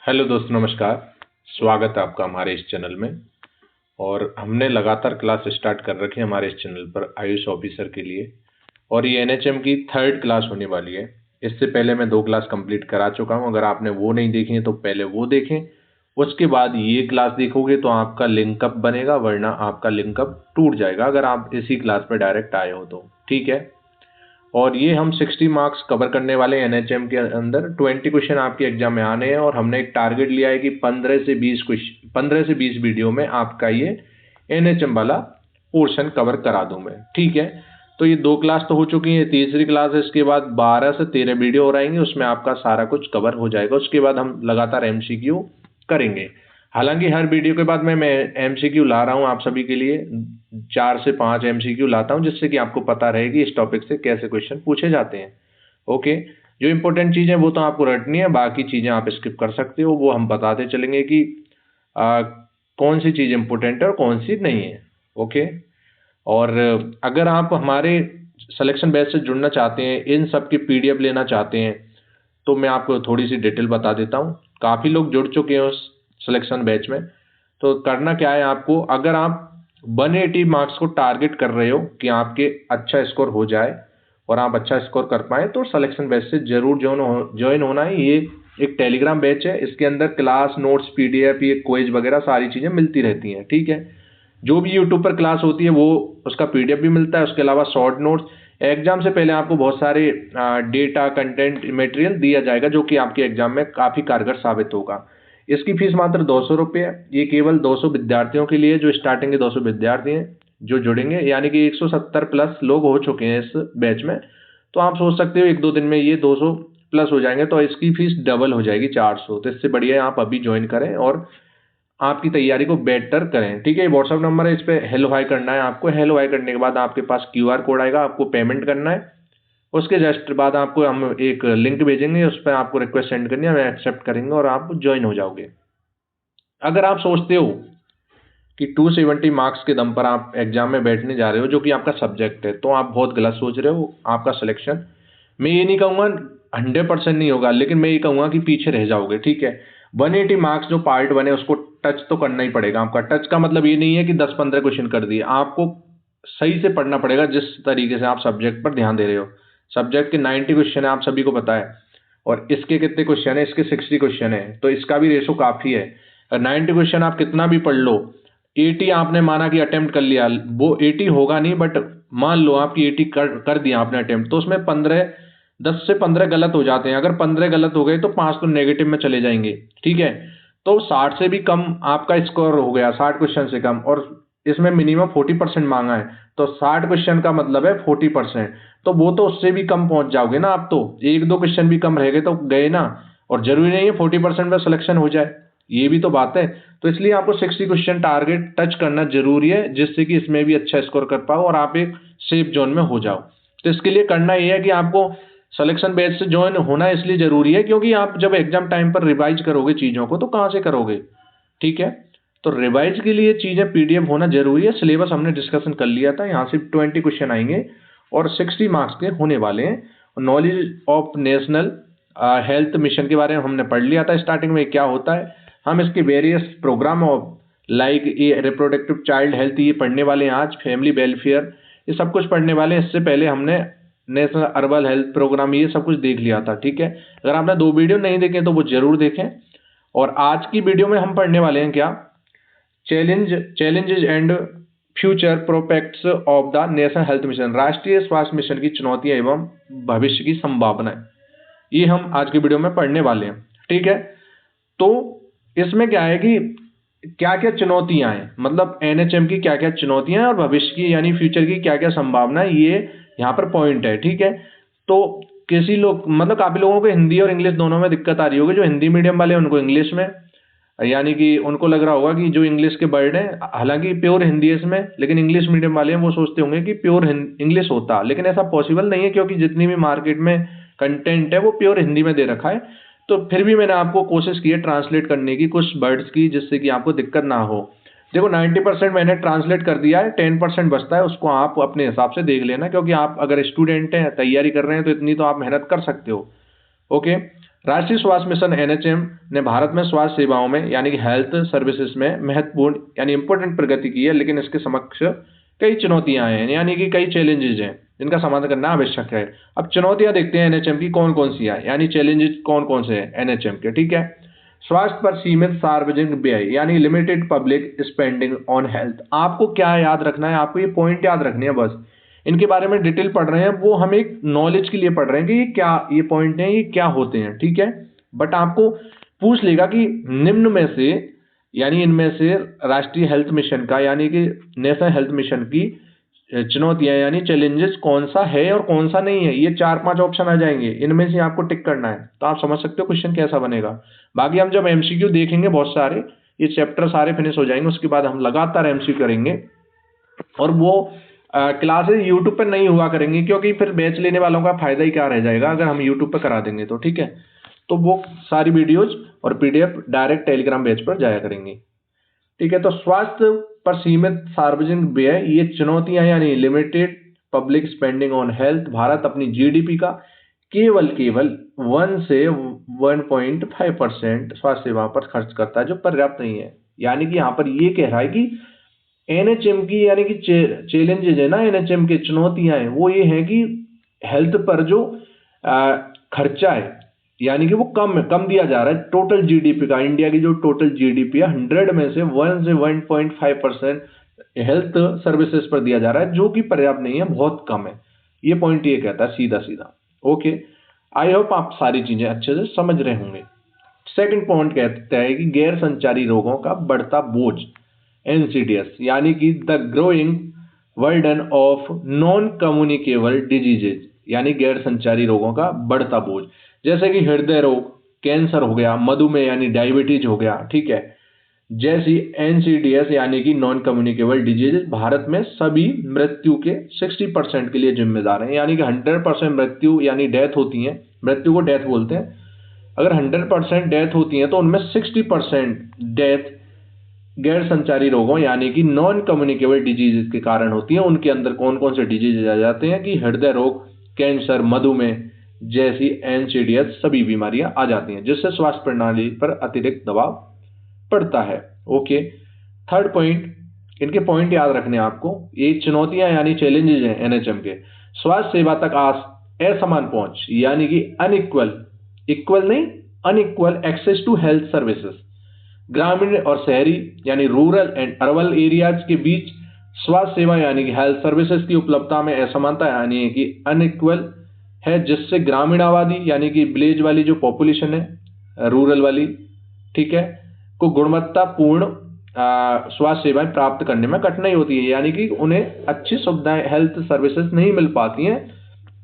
Hello दोस्तों, नमस्कार। स्वागत है आपका हमारे इस चैनल में। और हमने लगातार क्लास स्टार्ट कर रखी है हमारे इस चैनल पर आयुष ऑफिसर के लिए, और ये एनएचएम की थर्ड क्लास होने वाली है। इससे पहले मैं 2 क्लास कंप्लीट करा चुका हूं। अगर आपने वो नहीं देखी है तो पहले वो देखें, उसके बाद ये क्लास देखोगे तो आपका लिंकअप बनेगा, वरना आपका लिंकअप टूट जाएगा अगर आप इसी क्लास पर डायरेक्ट आए हो तो। ठीक है। और ये हम 60 मार्क्स कवर करने वाले हैं एनएचएम के अंदर। 20 क्वेश्चन आपके एग्जाम में आने हैं, और हमने एक टारगेट लिया है कि 15 से 20 वीडियो में आपका ये एनएचएम वाला पोर्शन कवर करा दूं मैं। ठीक है। तो ये 2 क्लास तो हो चुकी है, तीसरी क्लास है। इसके बाद 12 से 13 वीडियो और आएंगे, उसमें आपका सारा कुछ कवर हो जाएगा। उसके बाद हम लगातार एमसीक्यू करेंगे। हालांकि हर वीडियो के बाद मैं एमसीक्यू ला रहा हूं आप सभी के लिए। 4 से 5 एमसीक्यू लाता हूं, जिससे कि आपको पता रहे कि इस टॉपिक से कैसे क्वेश्चन पूछे जाते हैं। ओके। जो इंपॉर्टेंट चीज़ है वो तो आपको रटनी है, बाकी चीज़ें आप स्किप कर सकते हो। वो हम बताते चलेंगे कि आ, कौन सी चीज़ इंपॉर्टेंट है और कौन सी नहीं है। ओके। और अगर आप हमारे सिलेक्शन बैच से जुड़ना चाहते हैं, इन सब की पीडीएफ लेना चाहते हैं, तो मैं आपको थोड़ी सी डिटेल बता देता हूँ। काफ़ी लोग जुड़ चुके हैं उस सिलेक्शन बैच में। तो करना क्या है आपको, अगर आप 180 मार्क्स को टारगेट कर रहे हो कि आपके अच्छा स्कोर हो जाए और आप अच्छा स्कोर कर पाए, तो सिलेक्शन बैच से जरूर ज्वाइन होना है। ये एक टेलीग्राम बैच है, इसके अंदर क्लास नोट्स, पीडीएफ, ये क्विज वगैरह सारी चीज़ें मिलती रहती हैं। ठीक है। जो भी यूट्यूब पर क्लास होती है वो उसका पीडीएफ भी मिलता है। उसके अलावा शॉर्ट नोट्स, एग्जाम से पहले आपको बहुत सारे डेटा, कंटेंट, मटेरियल दिया जाएगा, जो कि आपके एग्जाम में काफ़ी कारगर साबित होगा। इसकी फीस मात्र 200 रुपये है। ये केवल 200 विद्यार्थियों के लिए, जो स्टार्टिंग के 200 विद्यार्थी हैं जो जुड़ेंगे, यानी कि 170 प्लस लोग हो चुके हैं इस बैच में। तो आप सोच सकते हो 1-2 दिन में ये 200 प्लस हो जाएंगे, तो इसकी फीस डबल हो जाएगी, 400। तो इससे बढ़िया है आप अभी ज्वाइन करें और आपकी तैयारी को बेटर करें। ठीक है। व्हाट्सअप नंबर है, इस पर हेलो हाई करना है आपको। हेलो हाई करने के बाद आपके पास क्यूआर कोड आएगा, आपको पेमेंट करना है। उसके जस्ट बाद आपको हम एक लिंक भेजेंगे, उस पर आपको रिक्वेस्ट सेंड करनी है, हमें एक्सेप्ट करेंगे और आप ज्वाइन हो जाओगे। अगर आप सोचते हो कि 270 मार्क्स के दम पर आप एग्जाम में बैठने जा रहे हो, जो कि आपका सब्जेक्ट है, तो आप बहुत गलत सोच रहे हो। आपका सिलेक्शन, मैं ये नहीं कहूँगा 100% नहीं होगा, लेकिन मैं ये कहूँगा कि पीछे रह जाओगे। ठीक है। 180 मार्क्स जो पार्ट 1 है उसको टच तो करना ही पड़ेगा आपका। टच का मतलब ये नहीं है कि 10-15 क्वेश्चन कर दिए, आपको सही से पढ़ना पड़ेगा जिस तरीके से आप सब्जेक्ट पर ध्यान दे रहे हो। सब्जेक्ट के 90 क्वेश्चन है, आप सभी को पता है, और इसके कितने क्वेश्चन है, इसके 60 क्वेश्चन है, तो इसका भी रेशो काफ़ी है। 90 क्वेश्चन आप कितना भी पढ़ लो, 80 आपने माना कि अटेम्प्ट कर लिया, वो 80 होगा नहीं, बट मान लो आपकी 80 कर दिया आपने अटेम्प्ट, तो उसमें 10 से 15 गलत हो जाते हैं। अगर 15 गलत हो गए तो 5 तो नेगेटिव में चले जाएंगे। ठीक है। तो 60 से भी कम आपका स्कोर हो गया, 60 क्वेश्चन से कम, और इसमें मिनिमम 40% मांगा है, तो 60 क्वेश्चन का मतलब है 40%। तो वो तो उससे भी कम पहुंच जाओगे ना आप। तो 1-2 क्वेश्चन भी कम रह गए तो गए ना। और जरूरी नहीं है 40% में सिलेक्शन हो जाए, ये भी तो बात है। तो इसलिए आपको 60 क्वेश्चन टारगेट टच करना जरूरी है, जिससे कि इसमें भी अच्छा स्कोर कर पाओ और आप एक सेफ जोन में हो जाओ। तो इसके लिए करना ये है कि आपको सिलेक्शन बैच से ज्वाइन होना इसलिए जरूरी है, क्योंकि आप जब एग्जाम टाइम पर रिवाइज करोगे चीज़ों को, तो कहाँ से करोगे। ठीक है। तो रिवाइज के लिए चीज़ें पीडीएफ होना जरूरी है। सिलेबस हमने डिस्कशन कर लिया था, यहाँ से 20 क्वेश्चन आएंगे और 60 मार्क्स के होने वाले हैं। Knowledge of national health mission के बारे में हमने पढ़ लिया था स्टार्टिंग में, क्या होता है। हम इसके वेरियस प्रोग्राम ऑफ लाइक ये रिप्रोडक्टिव चाइल्ड हेल्थ ये पढ़ने वाले हैं आज, फैमिली वेलफेयर, ये सब कुछ पढ़ने वाले हैं। इससे पहले हमने नेशनल अर्बन हेल्थ प्रोग्राम ये सब कुछ देख लिया था। ठीक है। अगर आपने 2 वीडियो नहीं देखे तो वो जरूर देखें। और आज की वीडियो में हम पढ़ने वाले हैं क्या, challenges and future prospects of the national health mission, राष्ट्रीय स्वास्थ्य मिशन की चुनौतियां एवं भविष्य की संभावनाएं, ये हम आज की वीडियो में पढ़ने वाले हैं। ठीक है। तो इसमें क्या है कि क्या क्या चुनौतियां हैं, मतलब एनएचएम की क्या क्या चुनौतियां हैं और भविष्य की यानी फ्यूचर की क्या क्या संभावनाएं, ये यहाँ पर पॉइंट है। ठीक है। तो किसी लोग, मतलब काफी लोगों को हिंदी और इंग्लिश दोनों में दिक्कत आ रही होगी। जो हिंदी मीडियम वाले उनको इंग्लिश में, यानी कि उनको लग रहा होगा कि जो इंग्लिश के वर्ड हैं, हालांकि प्योर हिंदी है इसमें, लेकिन इंग्लिश मीडियम वाले हैं वो सोचते होंगे कि प्योर इंग्लिश होता, लेकिन ऐसा पॉसिबल नहीं है, क्योंकि जितनी भी मार्केट में कंटेंट है वो प्योर हिंदी में दे रखा है। तो फिर भी मैंने आपको कोशिश की है ट्रांसलेट करने की कुछ वर्ड्स की, जिससे कि आपको दिक्कत ना हो। देखो 90% मैंने ट्रांसलेट कर दिया है, 10% बचता है, उसको आप अपने हिसाब से देख लेना, क्योंकि आप अगर स्टूडेंट हैं, तैयारी कर रहे हैं, तो इतनी तो आप मेहनत कर सकते हो। ओके। राष्ट्रीय स्वास्थ्य मिशन एनएचएम ने भारत में स्वास्थ्य सेवाओं में यानी कि हेल्थ सर्विसेज में महत्वपूर्ण यानी इंपॉर्टेंट प्रगति की है, लेकिन इसके समक्ष कई चुनौतियां हैं यानी कि कई चैलेंजेस हैं जिनका समाधान करना आवश्यक है। अब चुनौतियां देखते हैं एनएचएम की कौन कौन सी है, यानी चैलेंजेस कौन कौन से हैं एनएचएम के। ठीक है, स्वास्थ्य पर सीमित सार्वजनिक व्यय यानी limited public spending on health. आपको क्या याद रखना है, आपको ये पॉइंट याद रखनी है बस। इनके बारे में डिटेल पढ़ रहे हैं, वो हम एक नॉलेज के लिए पढ़ रहे हैं कि ये क्या ये पॉइंट है, ये क्या होते हैं। ठीक है, बट आपको पूछ लेगा कि निम्न में से यानी इनमें से राष्ट्रीय हेल्थ मिशन का यानी कि नेशनल हेल्थ मिशन की चुनौतियां यानी चैलेंजेस कौन सा है और कौन सा नहीं है। ये 4-5 ऑप्शन आ जाएंगे, इनमें से आपको टिक करना है, तो आप समझ सकते हो क्वेश्चन कैसा बनेगा। बाकी हम जब एमसीक्यू देखेंगे बहुत सारे, ये चैप्टर सारे फिनिश हो जाएंगे, उसके बाद हम लगातार एमसीक्यू करेंगे। और वो क्लासेस यूट्यूब पर नहीं हुआ करेंगी, क्योंकि फिर बैच लेने वालों का फायदा ही क्या रह जाएगा अगर हम यूट्यूब पर करा देंगे तो। ठीक है, तो वो सारी वीडियोज और पीडीएफ डायरेक्ट टेलीग्राम बैच पर जाया करेंगी। ठीक है, तो स्वास्थ्य पर सीमित सार्वजनिक व्यय, ये चुनौतियां यानी limited public spending on health. Bharat अपनी जीडीपी का केवल 1 से 1.5% स्वास्थ्य सेवाओं पर खर्च करता है, जो पर्याप्त नहीं है। यानी कि यहाँ पर ये कह रहा है कि एनएचएम की यानी कि चैलेंजेज है ना, एनएचएम की चुनौतियां हैं, वो ये है कि हेल्थ पर जो खर्चा है यानी कि वो कम दिया जा रहा है टोटल जीडीपी का। इंडिया की जो टोटल जीडीपी है 100 में से 1 से 1.5% हेल्थ सर्विसेज पर दिया जा रहा है, जो कि पर्याप्त नहीं है, बहुत कम है। ये पॉइंट ये कहता है सीधा सीधा। ओके, आई होप आप सारी चीजें अच्छे से समझ रहे होंगे। सेकंड पॉइंट कहता है कि गैर संचारी रोगों का बढ़ता बोझ, एनसीडीएस, यानी कि the growing burden of non communicable diseases, यानी गैर संचारी रोगों का बढ़ता बोझ, जैसे कि हृदय रोग, कैंसर हो गया, मधुमेह यानी डायबिटीज हो गया। ठीक है, जैसी एनसीडीएस यानी कि नॉन कम्युनिकेबल डिजीजेज भारत में सभी मृत्यु के 60% के लिए जिम्मेदार हैं। यानी कि 100% मृत्यु यानी डेथ होती है, मृत्यु को डेथ बोलते हैं। अगर 100% डेथ होती है तो उनमें 60% डेथ गैर संचारी रोगों यानी कि नॉन कम्युनिकेबल डिजीज के कारण होती है। उनके अंदर कौन कौन से डिजीज आ जाते हैं कि हृदय रोग, कैंसर, मधुमेह जैसी एनसीडीएस सभी बीमारियां आ जाती हैं, जिससे स्वास्थ्य प्रणाली पर अतिरिक्त दबाव पड़ता है। ओके, थर्ड पॉइंट, इनके पॉइंट याद रखने आपको। ये चुनौतियां यानी चैलेंजेज हैं एनएचएम के। स्वास्थ्य सेवा तक असमान पहुंच यानी कि इक्वल नहीं unequal access to health services. ग्रामीण और शहरी यानी रूरल एंड अर्बन एरियाज के बीच स्वास्थ्य सेवा यानी कि हेल्थ सर्विसेज की उपलब्धता में असमानता यानी कि अनइक्वल है, जिससे ग्रामीण आबादी यानी कि विलेज वाली जो पॉपुलेशन है, रूरल वाली, ठीक है, को गुणवत्तापूर्ण स्वास्थ्य सेवाएं प्राप्त करने में कठिनाई होती है, यानी कि उन्हें अच्छी सुविधाएं हेल्थ सर्विसेज नहीं मिल पाती हैं।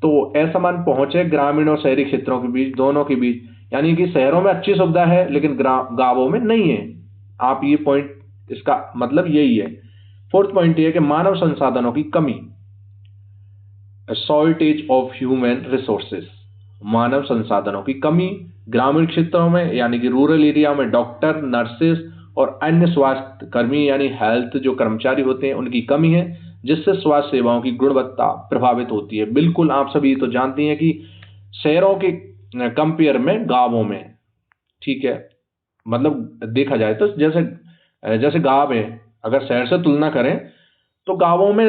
तो असमान पहुंच है ग्रामीण और शहरी क्षेत्रों के बीच, दोनों के बीच, यानी कि शहरों में अच्छी सुविधा है लेकिन गांवों में नहीं है। आप ये पॉइंट, इसका मतलब यही है। फोर्थ पॉइंट ये है कि मानव संसाधनों की कमी, शॉर्टेज ऑफ ह्यूमन रिसोर्सेज, मानव संसाधनों की कमी ग्रामीण क्षेत्रों में यानी कि रूरल एरिया में डॉक्टर, नर्सेज और अन्य स्वास्थ्य कर्मी यानी हेल्थ जो कर्मचारी होते हैं उनकी कमी है, जिससे स्वास्थ्य सेवाओं की गुणवत्ता प्रभावित होती है। बिल्कुल आप सभी तो जानते हैं कि शहरों के कंपेयर में गांवों में, ठीक है, मतलब देखा जाए तो जैसे गांव है, अगर शहर से तुलना करें तो गांवों में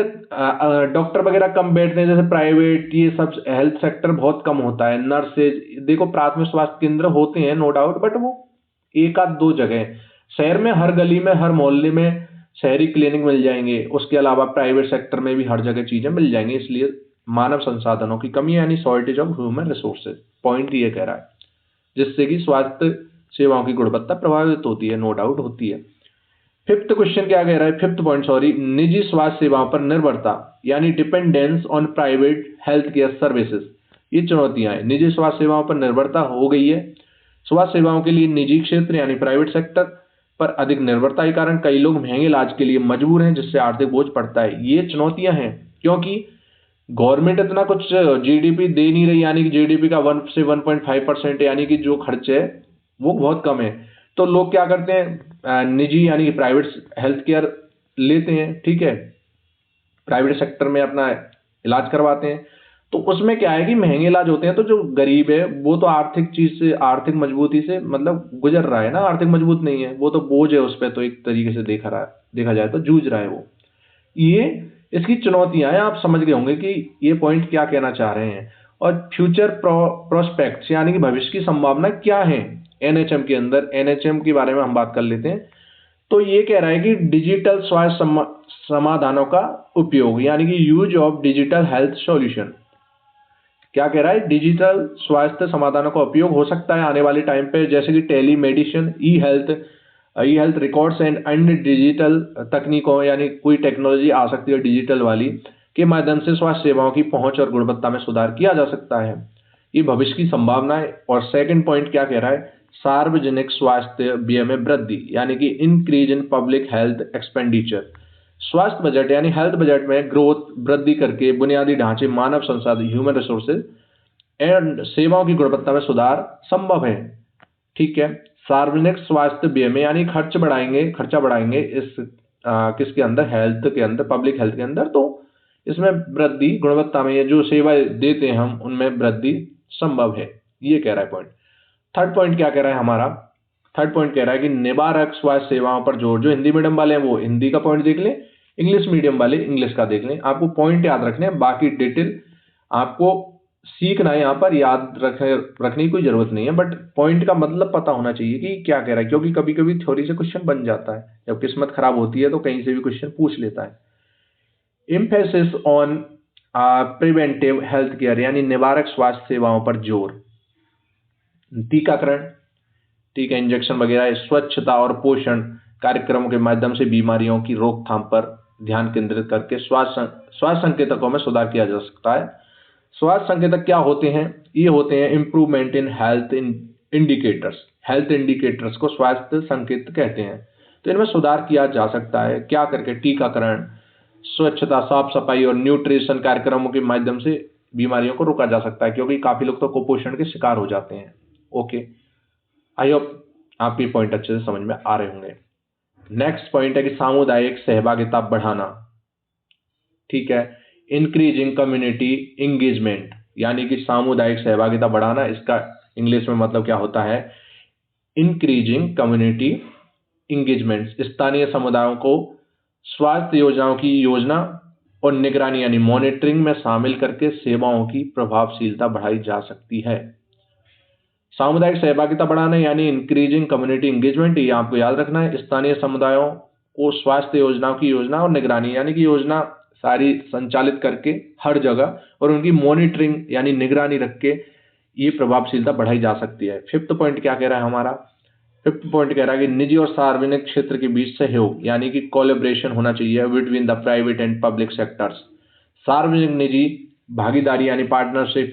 डॉक्टर वगैरह कम बैठते हैं, जैसे प्राइवेट ये सब हेल्थ सेक्टर बहुत कम होता है। नर्सेज देखो प्राथमिक स्वास्थ्य केंद्र होते हैं नो डाउट, बट वो 1-2 जगह। शहर में हर गली में हर मोहल्ले में शहरी क्लिनिक मिल जाएंगे, उसके अलावा प्राइवेट सेक्टर में भी हर जगह चीजें मिल जाएंगी। इसलिए मानव संसाधनों की कमी यानी shortage of human resources, point ये कह रहा है, जिससे कि स्वास्थ्य सेवाओं की गुणवत्ता प्रभावित होती है, नो डाउट होती है। फिफ्थ क्वेश्चन क्या कह रहा है, फिफ्थ पॉइंट सॉरी, निजी स्वास्थ्य सेवाओं पर निर्भरता यानी dependence on private health care services, ये चुनौतियां हैं। निजी स्वास्थ्य सेवाओं पर निर्भरता हो गई है। स्वास्थ्य सेवाओं के लिए निजी क्षेत्र यानी प्राइवेट सेक्टर पर अधिक निर्भरता के कारण कई लोग महंगे इलाज के लिए मजबूर हैं, जिससे आर्थिक बोझ पड़ता है। ये चुनौतियां हैं क्योंकि गवर्नमेंट इतना कुछ जीडीपी दे नहीं रही, यानी कि जीडीपी का 1 से 1.5% यानी कि जो खर्च है वो बहुत कम है। तो लोग क्या करते हैं, निजी यानी कि प्राइवेट हेल्थ केयर लेते हैं, ठीक है, प्राइवेट सेक्टर में अपना इलाज करवाते हैं। तो उसमें क्या है कि महंगे इलाज होते हैं, तो जो गरीब है वो तो आर्थिक चीज से, आर्थिक मजबूती से मतलब गुजर रहा है ना, आर्थिक मजबूत नहीं है, वो तो बोझ है उस पर, तो एक तरीके से देखा जाए तो जूझ रहा है वो। ये इसकी चुनौतियां हैं, आप समझ गए होंगे कि ये पॉइंट क्या कहना चाह रहे हैं। और फ्यूचर प्रोस्पेक्ट्स यानी कि भविष्य की संभावना क्या है एनएचएम के अंदर, एनएचएम के बारे में हम बात कर लेते हैं। तो ये कह रहा है कि डिजिटल स्वास्थ्य समाधानों का उपयोग, यानी कि use of digital health solution. क्या कह रहा है, डिजिटल स्वास्थ्य समाधानों का उपयोग हो सकता है आने वाले टाइम पे, जैसे कि telemedicine, e health records and digital तकनीकों, यानी कोई टेक्नोलॉजी आ सकती है डिजिटल वाली, के माध्यम से स्वास्थ्य सेवाओं की पहुंच और गुणवत्ता में सुधार किया जा सकता है। ये भविष्य की संभावना है। और सेकंड पॉइंट क्या कह रहा है, सार्वजनिक स्वास्थ्य व्यय में वृद्धि, यानी कि increase in public health expenditure. स्वास्थ्य बजट यानी हेल्थ बजट में ग्रोथ, वृद्धि करके बुनियादी ढांचे, मानव संसाधन, ह्यूमन रिसोर्सेज एंड सेवाओं की गुणवत्ता में सुधार संभव है। ठीक है, सार्वजनिक स्वास्थ्य व्यय में यानी खर्चा बढ़ाएंगे इस किसके अंदर, हेल्थ के अंदर, पब्लिक हेल्थ के अंदर, तो इसमें वृद्धि, गुणवत्ता में, ये जो सेवाएं देते हैं हम उनमें वृद्धि संभव है, ये कह रहा है पॉइंट। थर्ड पॉइंट क्या कह रहा है हमारा, थर्ड पॉइंट कह रहा है कि निवारक स्वास्थ्य सेवाओं पर जोर। जो हिंदी मीडियम वाले हैं वो हिंदी का पॉइंट देख लें, इंग्लिश मीडियम वाले इंग्लिश का देख लें। आपको पॉइंट याद रखने हैं, बाकी डिटेल आपको सीखना है, यहाँ पर याद रखने की कोई जरूरत नहीं है, बट पॉइंट का मतलब पता होना चाहिए कि क्या कह रहा है, क्योंकि कभी कभी थ्योरी से क्वेश्चन बन जाता है, जब किस्मत खराब होती है तो कहीं से भी क्वेश्चन पूछ लेता है। Emphasis on preventive health care, यानी निवारक स्वास्थ्य सेवाओं पर जोर। टीकाकरण, टीका, इंजेक्शन वगैरह, स्वच्छता और पोषण कार्यक्रमों के माध्यम से बीमारियों की रोकथाम पर ध्यान केंद्रित करके स्वास्थ्य संकेतकों में सुधार किया जा सकता है। स्वास्थ्य संकेतक क्या होते हैं, ये होते हैं improvement in indicators. Health indicators को स्वास्थ्य संकेत कहते हैं। तो इनमें सुधार किया जा सकता है क्या करके, टीकाकरण, स्वच्छता, साफ सफाई और न्यूट्रिशन कार्यक्रमों के माध्यम से बीमारियों को रोका जा सकता है, क्योंकि काफी लोग तो कुपोषण के शिकार हो जाते हैं। ओके, आई होप आपको ये पॉइंट अच्छे से समझ में आ रहे होंगे। नेक्स्ट पॉइंट है कि सामुदायिक सहभागिता बढ़ाना। ठीक है, इंक्रीजिंग कम्युनिटी इंगेजमेंट, यानी कि सामुदायिक सहभागिता बढ़ाना, इसका इंग्लिश में मतलब क्या होता है, इंक्रीजिंग कम्युनिटी इंगेजमेंट। स्थानीय समुदायों को स्वास्थ्य योजनाओं की योजना और निगरानी यानी मॉनिटरिंग में शामिल करके सेवाओं की प्रभावशीलता बढ़ाई जा सकती है। सामुदायिक सहभागिता बढ़ाना यानी इंक्रीजिंग कम्युनिटी इंगेजमेंट, ये आपको याद रखना है। स्थानीय समुदायों को स्वास्थ्य योजनाओं की योजना और निगरानी, यानी कि योजना सारी संचालित करके हर जगह, और उनकी मॉनिटरिंग यानी निगरानी रख के ये प्रभावशीलता बढ़ाई जा सकती है। फिफ्थ पॉइंट क्या कह रहा है हमारा, फिफ्थ पॉइंट कह रहा है कि निजी और सार्वजनिक क्षेत्र के बीच सहयोग, यानी कि कोलैबोरेशन होना चाहिए between the private and public sectors. सार्वजनिक निजी भागीदारी यानी पार्टनरशिप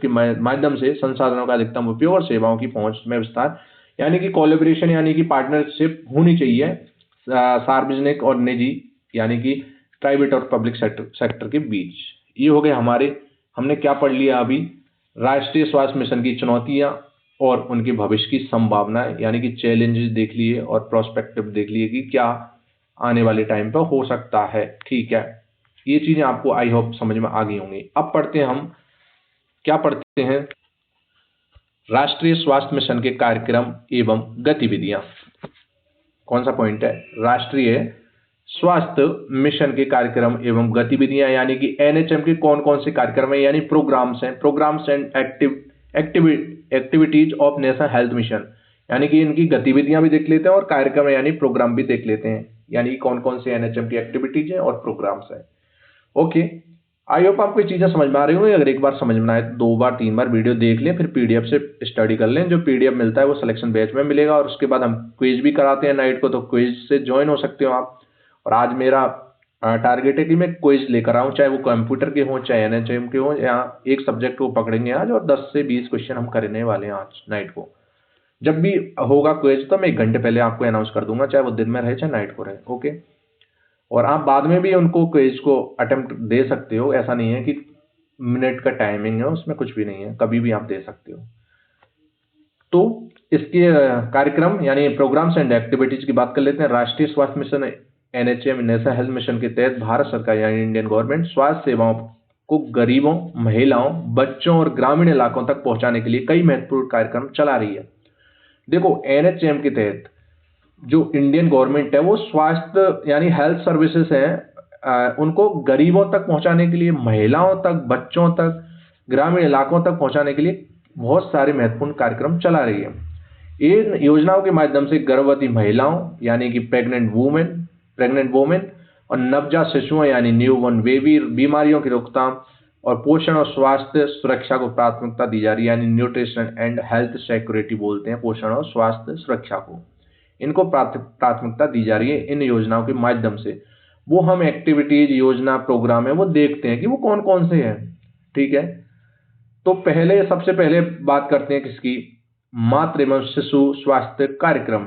के माध्यम से संसाधनों का अधिकतम उपयोग और सेवाओं की पहुंच में विस्तार, यानी कि कोलैबोरेशन यानी कि पार्टनरशिप होनी चाहिए सार्वजनिक और निजी, यानी कि प्राइवेट और पब्लिक सेक्टर के बीच। ये हो गए हमारे, हमने क्या पढ़ लिया अभी, राष्ट्रीय स्वास्थ्य मिशन की चुनौतियां और उनके भविष्य की संभावनाएं, यानी कि चैलेंजेस देख लिए और प्रोस्पेक्टिव देख लिए कि क्या आने वाले टाइम पर हो सकता है। ठीक है, ये चीजें आपको आई होप समझ में आ गई होंगी। अब पढ़ते हैं हम, क्या पढ़ते हैं, राष्ट्रीय स्वास्थ्य मिशन के कार्यक्रम एवं गतिविधियां। कौन सा पॉइंट है, राष्ट्रीय स्वास्थ्य मिशन के कार्यक्रम एवं गतिविधियां, यानी कि एनएचएम के कौन कौन से कार्यक्रम है, यानी प्रोग्राम्स हैं, programs and activities of national health mission, यानी कि इनकी गतिविधियां भी देख लेते हैं और कार्यक्रम यानी प्रोग्राम भी देख लेते हैं, यानी कौन कौन से एनएचएम की एक्टिविटीज हैं और प्रोग्राम्स हैं। ओके, आई होप आपको ये चीजें समझ में आ रही होंगी। अगर एक बार समझ में आए तो 2 बार 3 बार वीडियो देख लें, फिर पीडीएफ से स्टडी कर लें। जो पीडीएफ मिलता है वो सिलेक्शन बैच में मिलेगा, और उसके बाद हम क्विज भी कराते हैं नाइट को, तो क्विज से ज्वाइन हो सकते हो आप। और आज मेरा टारगेट है कि मैं क्विज लेकर आऊँ, चाहे वो कंप्यूटर के हों चाहे एनएचएम के हों, या एक सब्जेक्ट को पकड़ेंगे आज और 10 से 20 क्वेश्चन हम करने वाले हैं आज नाइट को। जब भी होगा क्विज तो मैं 1 घंटे पहले आपको अनाउंस कर दूंगा, चाहे वो दिन में रहे चाहे नाइट को रहे। ओके, और आप बाद में भी उनको क्विज को अटेम्प्ट दे सकते हो, ऐसा नहीं है कि मिनट का टाइमिंग है, उसमें कुछ भी नहीं है, कभी भी आप दे सकते हो। तो इसके कार्यक्रम यानी प्रोग्राम्स एंड एक्टिविटीज की बात कर लेते हैं। राष्ट्रीय स्वास्थ्य mission NHM, national health mission के तहत भारत सरकार यानी इंडियन गवर्नमेंट स्वास्थ्य सेवाओं को गरीबों, महिलाओं, बच्चों और ग्रामीण इलाकों तक पहुंचाने के लिए कई महत्वपूर्ण कार्यक्रम चला रही है। देखो, एनएचएम के तहत जो इंडियन गवर्नमेंट है वो स्वास्थ्य यानी हेल्थ सर्विसेज हैं, उनको गरीबों तक पहुंचाने के लिए, महिलाओं तक, बच्चों तक, ग्रामीण इलाकों तक पहुंचाने के लिए बहुत सारे महत्वपूर्ण कार्यक्रम चला रही है। इन योजनाओं के माध्यम से गर्भवती महिलाओं यानी कि प्रेग्नेंट वुमेन और नवजात शिशुओं यानी न्यूबॉर्न बेबी बीमारियों की रोकथाम और पोषण और स्वास्थ्य सुरक्षा को प्राथमिकता दी जा रही है, यानी न्यूट्रिशन एंड हेल्थ सिक्योरिटी बोलते हैं पोषण और स्वास्थ्य सुरक्षा को। इनको प्राथमिकता दी जा रही है इन योजनाओं के माध्यम से। वो हम एक्टिविटीज, योजना, प्रोग्राम है वो देखते हैं कि वो कौन कौन से हैं। ठीक है, तो सबसे पहले बात करते हैं किसकी, मातृ एवं शिशु स्वास्थ्य कार्यक्रम।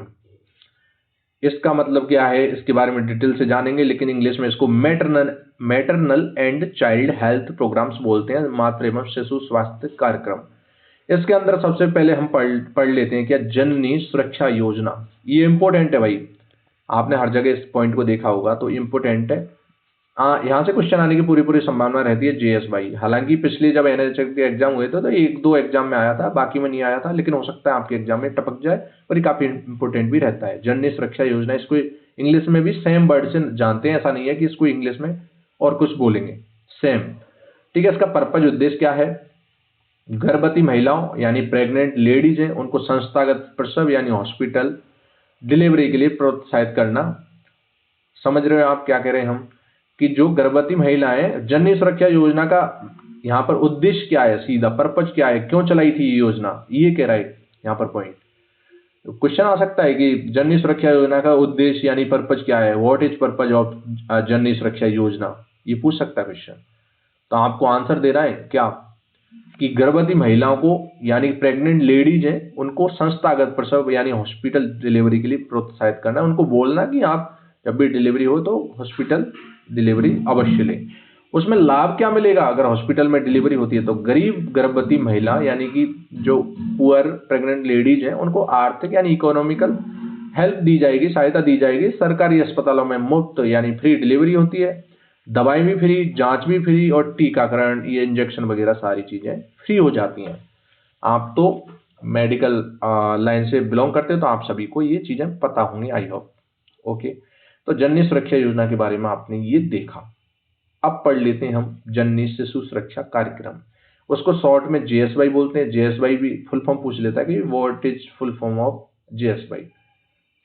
इसका मतलब क्या है, इसके बारे में डिटेल से जानेंगे, लेकिन इंग्लिश में इसको maternal and child health programs बोलते हैं, मातृ एवं शिशु स्वास्थ्य कार्यक्रम। इसके अंदर सबसे पहले हम पढ़ लेते हैं क्या, जननी सुरक्षा योजना। ये इंपॉर्टेंट है भाई, आपने हर जगह इस पॉइंट को देखा होगा, तो इंपॉर्टेंट है। यहाँ से क्वेश्चन आने की पूरी संभावना रहती है जेएस भाई। हालांकि पिछले जब एनएचएम के एग्जाम हुए थे तो 1-2 एग्जाम में आया था, बाकी में नहीं आया था, लेकिन हो सकता है आपके एग्जाम में टपक जाए, और ये काफी इंपॉर्टेंट भी रहता है। जननी सुरक्षा योजना, इसको इंग्लिश में भी सेम वर्ड से जानते हैं, ऐसा नहीं है कि इसको इंग्लिश में और कुछ बोलेंगे, सेम। ठीक है, इसका पर्पज, उद्देश्य क्या है, गर्भवती महिलाओं यानी प्रेग्नेंट लेडीज हैं, उनको संस्थागत प्रसव यानी हॉस्पिटल डिलीवरी के लिए प्रोत्साहित करना। समझ रहे हो आप क्या कह रहे हैं हम, कि जो गर्भवती महिलाएं, जननी सुरक्षा योजना का यहाँ पर उद्देश्य क्या है, सीधा पर्पज क्या है, क्यों चलाई थी ये योजना, ये कह रहा है यहाँ पर पॉइंट। तो क्वेश्चन आ सकता है कि जननी सुरक्षा योजना का उद्देश्य यानी पर्पज क्या है, what is purpose of Janani Suraksha योजना, ये पूछ सकता है क्वेश्चन। तो आपको आंसर दे रहा है क्या, कि गर्भवती महिलाओं को यानी प्रेग्नेंट लेडीज हैं, उनको संस्थागत प्रसव यानी हॉस्पिटल डिलीवरी के लिए प्रोत्साहित करना है। उनको बोलना कि आप जब भी डिलीवरी हो तो हॉस्पिटल डिलीवरी अवश्य लें। उसमें लाभ क्या मिलेगा अगर हॉस्पिटल में डिलीवरी होती है, तो गरीब गर्भवती महिला यानी कि जो पुअर प्रेग्नेंट लेडीज हैं, उनको आर्थिक यानी इकोनॉमिकल हेल्प दी जाएगी, सहायता दी जाएगी। सरकारी अस्पतालों में मुफ्त यानी फ्री डिलीवरी होती है, दवाई भी फ्री, जांच भी फ्री, और टीकाकरण, ये इंजेक्शन वगैरह सारी चीजें फ्री हो जाती हैं। आप तो मेडिकल लाइन से बिलोंग करते हो तो आप सभी को ये चीजें पता होंगी, आई होप। ओके, तो जननी सुरक्षा योजना के बारे में आपने ये देखा। अब पढ़ लेते हैं हम जननी शिशु सुरक्षा कार्यक्रम। उसको शॉर्ट में जेएसवाई बोलते हैं। जेएसवाई भी फुल फॉर्म पूछ लेता है कि what is full form of JSY.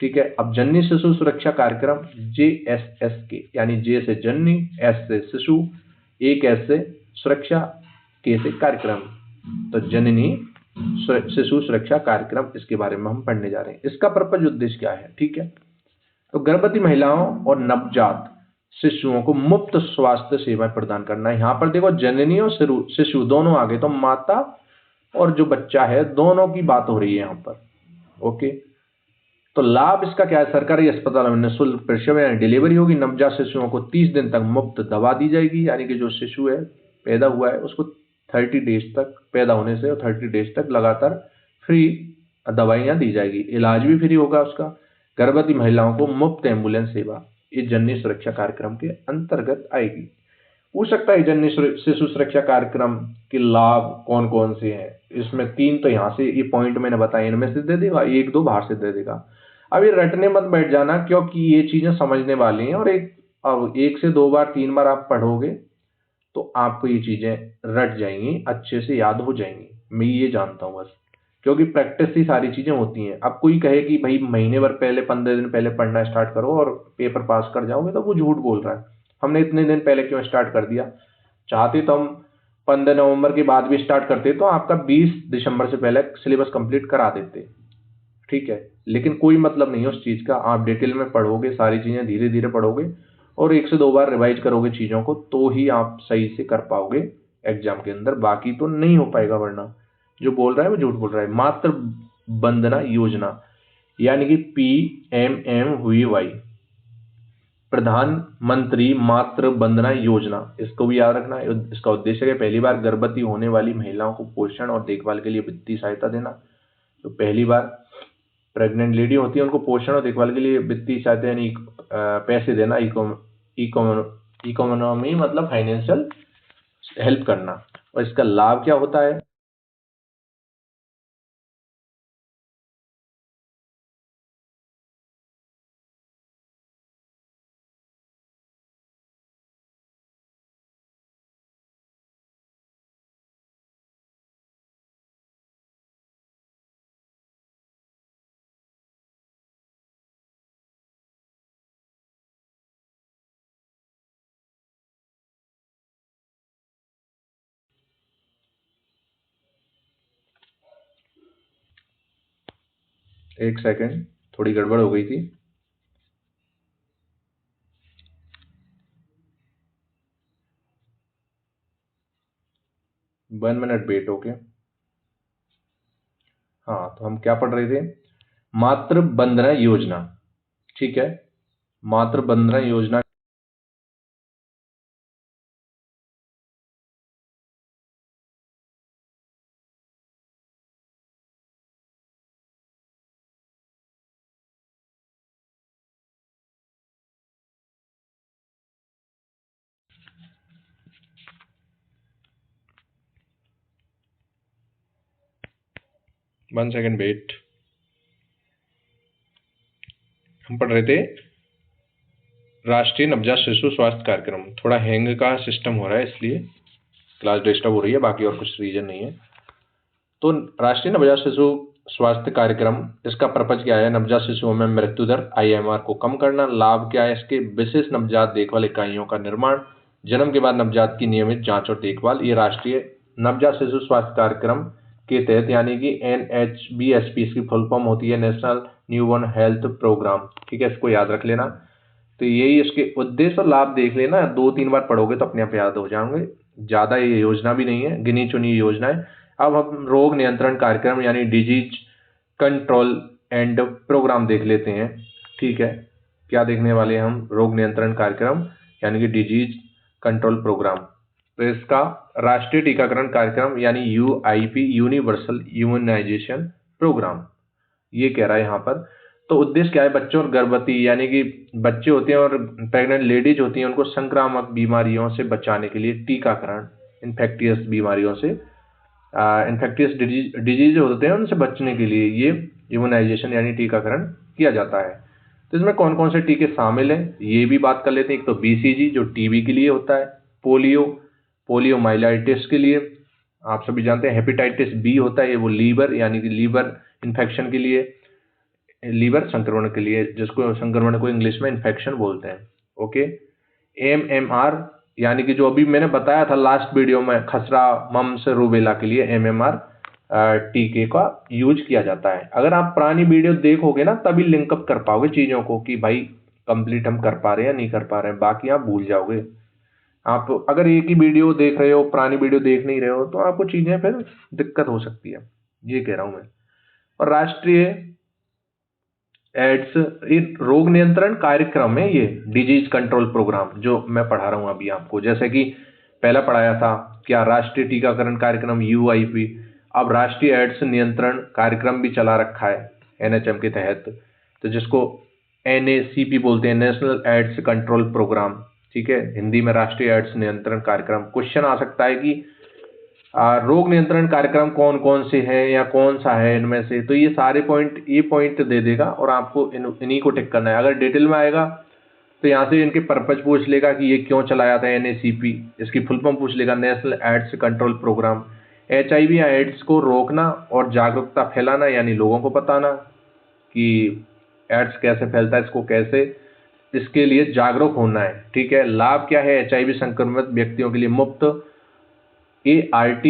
ठीक है, अब जननी शिशु सुरक्षा कार्यक्रम JSSK, यानी J से जननी, S से शिशु, एक S से सुरक्षा, K से कार्यक्रम, तो जननी शिशु सुरक्षा कार्यक्रम, इसके बारे में हम पढ़ने जा रहे हैं। इसका पर्पज, उद्देश्य क्या है। ठीक है, तो गर्भवती महिलाओं और नवजात शिशुओं को मुफ्त स्वास्थ्य सेवाएं प्रदान करना है। यहाँ पर देखो, जननी और शिशु दोनों आगे, तो माता और जो बच्चा है दोनों की बात हो रही है यहाँ पर। ओके, तो लाभ इसका क्या है, सरकारी अस्पतालों में निःशुल्क प्रसव यानी डिलीवरी होगी। नवजात शिशुओं को 30 दिन तक मुफ्त दवा दी जाएगी, यानी कि जो शिशु है पैदा हुआ है उसको 30 डेज तक, पैदा होने से और 30 डेज तक लगातार फ्री दवाइयाँ दी जाएगी, इलाज भी फ्री होगा उसका। गर्भवती महिलाओं को मुफ्त एम्बुलेंस सेवा, ये जननी सुरक्षा कार्यक्रम के अंतर्गत आएगी। पूछ सकता है जननी शिशु सुरक्षा कार्यक्रम के लाभ कौन कौन से हैं। इसमें 3 तो यहाँ से ये पॉइंट मैंने बताया इनमें से दे देगा, 1-2 बाहर से दे देगा। अब ये रटने मत बैठ जाना, क्योंकि ये चीजें समझने वाली हैं, और एक से 2 बार 3 बार आप पढ़ोगे तो आपको ये चीजें रट जाएंगी, अच्छे से याद हो जाएंगी। मैं ये जानता हूँ बस, क्योंकि प्रैक्टिस ही सारी चीजें होती हैं। अब कोई कहे कि भाई महीने भर पहले, 15 दिन पहले पढ़ना स्टार्ट करो और पेपर पास कर जाओगे, तो वो झूठ बोल रहा है। हमने इतने दिन पहले क्यों स्टार्ट कर दिया, चाहते तो हम 15 नवंबर के बाद भी स्टार्ट करते, तो आपका 20 दिसंबर से पहले सिलेबस कंप्लीट करा देते। ठीक है, लेकिन कोई मतलब नहीं है उस चीज का। आप डिटेल में पढ़ोगे, सारी चीजें धीरे धीरे पढ़ोगे और 1 से 2 बार रिवाइज करोगे चीजों को, तो ही आप सही से कर पाओगे एग्जाम के अंदर, बाकी तो नहीं हो पाएगा। वरना जो बोल रहा है वो झूठ बोल रहा है। मातृ वंदना योजना यानी कि PMMVY, प्रधानमंत्री मातृ वंदना योजना, इसको भी याद रखना है। इसका उद्देश्य है पहली बार गर्भवती होने वाली महिलाओं को पोषण और देखभाल के लिए वित्तीय सहायता देना। तो पहली बार प्रेग्नेंट लेडी होती है, उनको पोषण और देखभाल के लिए वित्तीय सहायता यानी पैसे देना, इकोनॉमी मतलब फाइनेंशियल हेल्प करना। और इसका लाभ क्या होता है? एक सेकंड, थोड़ी गड़बड़ हो गई थी। 1 मिनट वेट। ओके, हाँ, तो हम क्या पढ़ रहे थे? मातृ वंदना योजना। ठीक है, मातृ वंदना योजना। 1 second wait. हम पढ़ रहे थे राष्ट्रीय नवजात शिशु स्वास्थ्य कार्यक्रम। थोड़ा हैंग का सिस्टम हो रहा है, इसलिए क्लास डिस्टर्ब हो रही है, बाकी और कुछ रीजन नहीं है। तो राष्ट्रीय नवजात शिशु स्वास्थ्य कार्यक्रम, इसका पर्पज क्या है? नवजात शिशुओं में मृत्यु दर IMR को कम करना। लाभ क्या है इसके? विशेष नवजात देखभाल इकाइयों का निर्माण, जन्म के बाद नवजात की नियमित जांच और देखभाल। ये राष्ट्रीय नवजात शिशु स्वास्थ्य कार्यक्रम के तहत, यानी कि NHBSP इसकी फुल फॉर्म होती है, नेशनल न्यूबॉर्न हेल्थ प्रोग्राम। ठीक है, इसको याद रख लेना। तो यही इसके उद्देश्य और लाभ देख लेना, 2-3 बार पढ़ोगे तो अपने आप याद हो जाएंगे। ज्यादा ये योजना भी नहीं है, गिनी चुनी योजना है। अब हम रोग नियंत्रण कार्यक्रम यानी डिजीज कंट्रोल एंड प्रोग्राम देख लेते हैं। ठीक है, क्या देखने वाले हैं हम? रोग नियंत्रण कार्यक्रम यानी कि डिजीज कंट्रोल प्रोग्राम। तो इसका राष्ट्रीय टीकाकरण कार्यक्रम यानी UIP, यूनिवर्सल इम्यूनाइजेशन प्रोग्राम, ये कह रहा है यहाँ पर। तो उद्देश्य क्या है? बच्चों और गर्भवती यानी कि बच्चे होते हैं और प्रेग्नेंट लेडीज होती हैं, उनको संक्रामक बीमारियों से बचाने के लिए टीकाकरण, इन्फेक्टियस बीमारियों से, इन्फेक्टियस डिजीज होते हैं उनसे बचने के लिए ये इम्यूनाइजेशन यानी टीकाकरण किया जाता है। तो इसमें कौन कौन से टीके शामिल हैं ये भी बात कर लेते हैं। एक तो BCG जो टीबी के लिए होता है, पोलियोमाइलाइटिस के लिए, आप सभी जानते हैं। हेपेटाइटिस B होता है, ये वो लीवर यानी कि लीवर इन्फेक्शन के लिए, लीवर संक्रमण के लिए, जिसको संक्रमण को इंग्लिश में इन्फेक्शन बोलते हैं। ओके, MMR यानी कि जो अभी मैंने बताया था लास्ट वीडियो में, खसरा, मम्स, रूबेला के लिए MMR टीके का यूज किया जाता है। अगर आप पुरानी वीडियो देखोगे ना, तभी लिंकअप कर पाओगे चीजों को कि भाई कंप्लीट हम कर पा रहे हैं या नहीं कर पा रहे हैं, बाकी आप भूल जाओगे। आप अगर एक ही वीडियो देख रहे हो, पुरानी वीडियो देख नहीं रहे हो, तो आपको चीजें फिर दिक्कत हो सकती है, ये कह रहा हूं मैं। और राष्ट्रीय एड्स, ये रोग नियंत्रण कार्यक्रम है, ये डिजीज कंट्रोल प्रोग्राम जो मैं पढ़ा रहा हूं अभी आपको। जैसे कि पहला पढ़ाया था क्या, राष्ट्रीय टीकाकरण कार्यक्रम UIP, अब राष्ट्रीय एड्स नियंत्रण कार्यक्रम भी चला रखा है NHM के तहत, तो जिसको NACP बोलते हैं, नेशनल एड्स कंट्रोल प्रोग्राम। ठीक है, हिंदी में राष्ट्रीय एड्स नियंत्रण कार्यक्रम। क्वेश्चन आ सकता है कि रोग नियंत्रण कार्यक्रम कौन कौन से हैं या कौन सा है इनमें से, तो ये सारे पॉइंट, ये पॉइंट दे देगा और आपको इन्हीं को टिक करना है। अगर डिटेल में आएगा तो यहाँ से इनके पर्पज पूछ लेगा कि ये क्यों चलाया था NACP, इसकी फुल फॉर्म पूछ लेगा, national AIDS control program. HIV या एड्स को रोकना और जागरूकता फैलाना, यानी लोगों को बताना कि एड्स कैसे फैलता है, इसको कैसे, इसके लिए जागरूक होना है। ठीक है, लाभ क्या है? HIV संक्रमित व्यक्तियों के लिए मुफ्त ART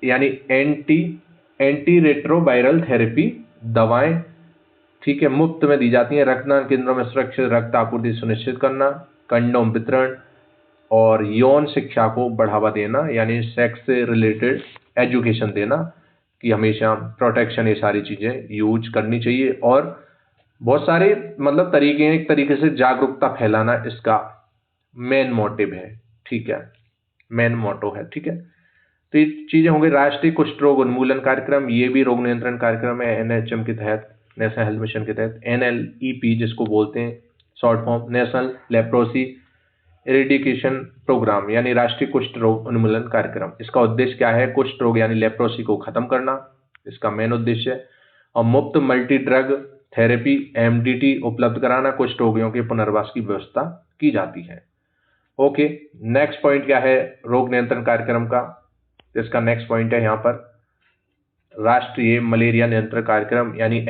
यानी एंटी रेट्रोवायरल थेरेपी दवाएं, ठीक है, मुफ्त में दी जाती हैं। रक्तदान केंद्रों में सुरक्षित रक्त आपूर्ति सुनिश्चित करना, कंडोम वितरण और यौन शिक्षा को बढ़ावा देना, यानी सेक्स से रिलेटेड एजुकेशन देना कि हमेशा प्रोटेक्शन, ये सारी चीजें यूज करनी चाहिए। और बहुत सारे मतलब तरीके हैं, एक तरीके से जागरूकता फैलाना इसका मेन मोटिव है। ठीक है, मेन मोटो है। ठीक है, तो ये चीजें होंगी। राष्ट्रीय कुष्ठ रोग उन्मूलन कार्यक्रम, ये भी रोग नियंत्रण कार्यक्रम है NHM के तहत, नेशनल हेल्थ मिशन के तहत। NLEP जिसको बोलते हैं short form, national leprosy eradication program यानी राष्ट्रीय कुष्ठ रोग उन्मूलन कार्यक्रम। इसका उद्देश्य क्या है? कुष्ठ रोग यानी लेप्रोसी को खत्म करना, इसका मेन उद्देश्य है। और मुफ्त मल्टी ड्रग थेरेपी MDT उपलब्ध कराना, कुष्ठ रोगियों के पुनर्वास की व्यवस्था की जाती है। ओके, नेक्स्ट पॉइंट क्या है रोग नियंत्रण कार्यक्रम का? इसका नेक्स्ट पॉइंट है यहाँ पर राष्ट्रीय मलेरिया नियंत्रण कार्यक्रम यानी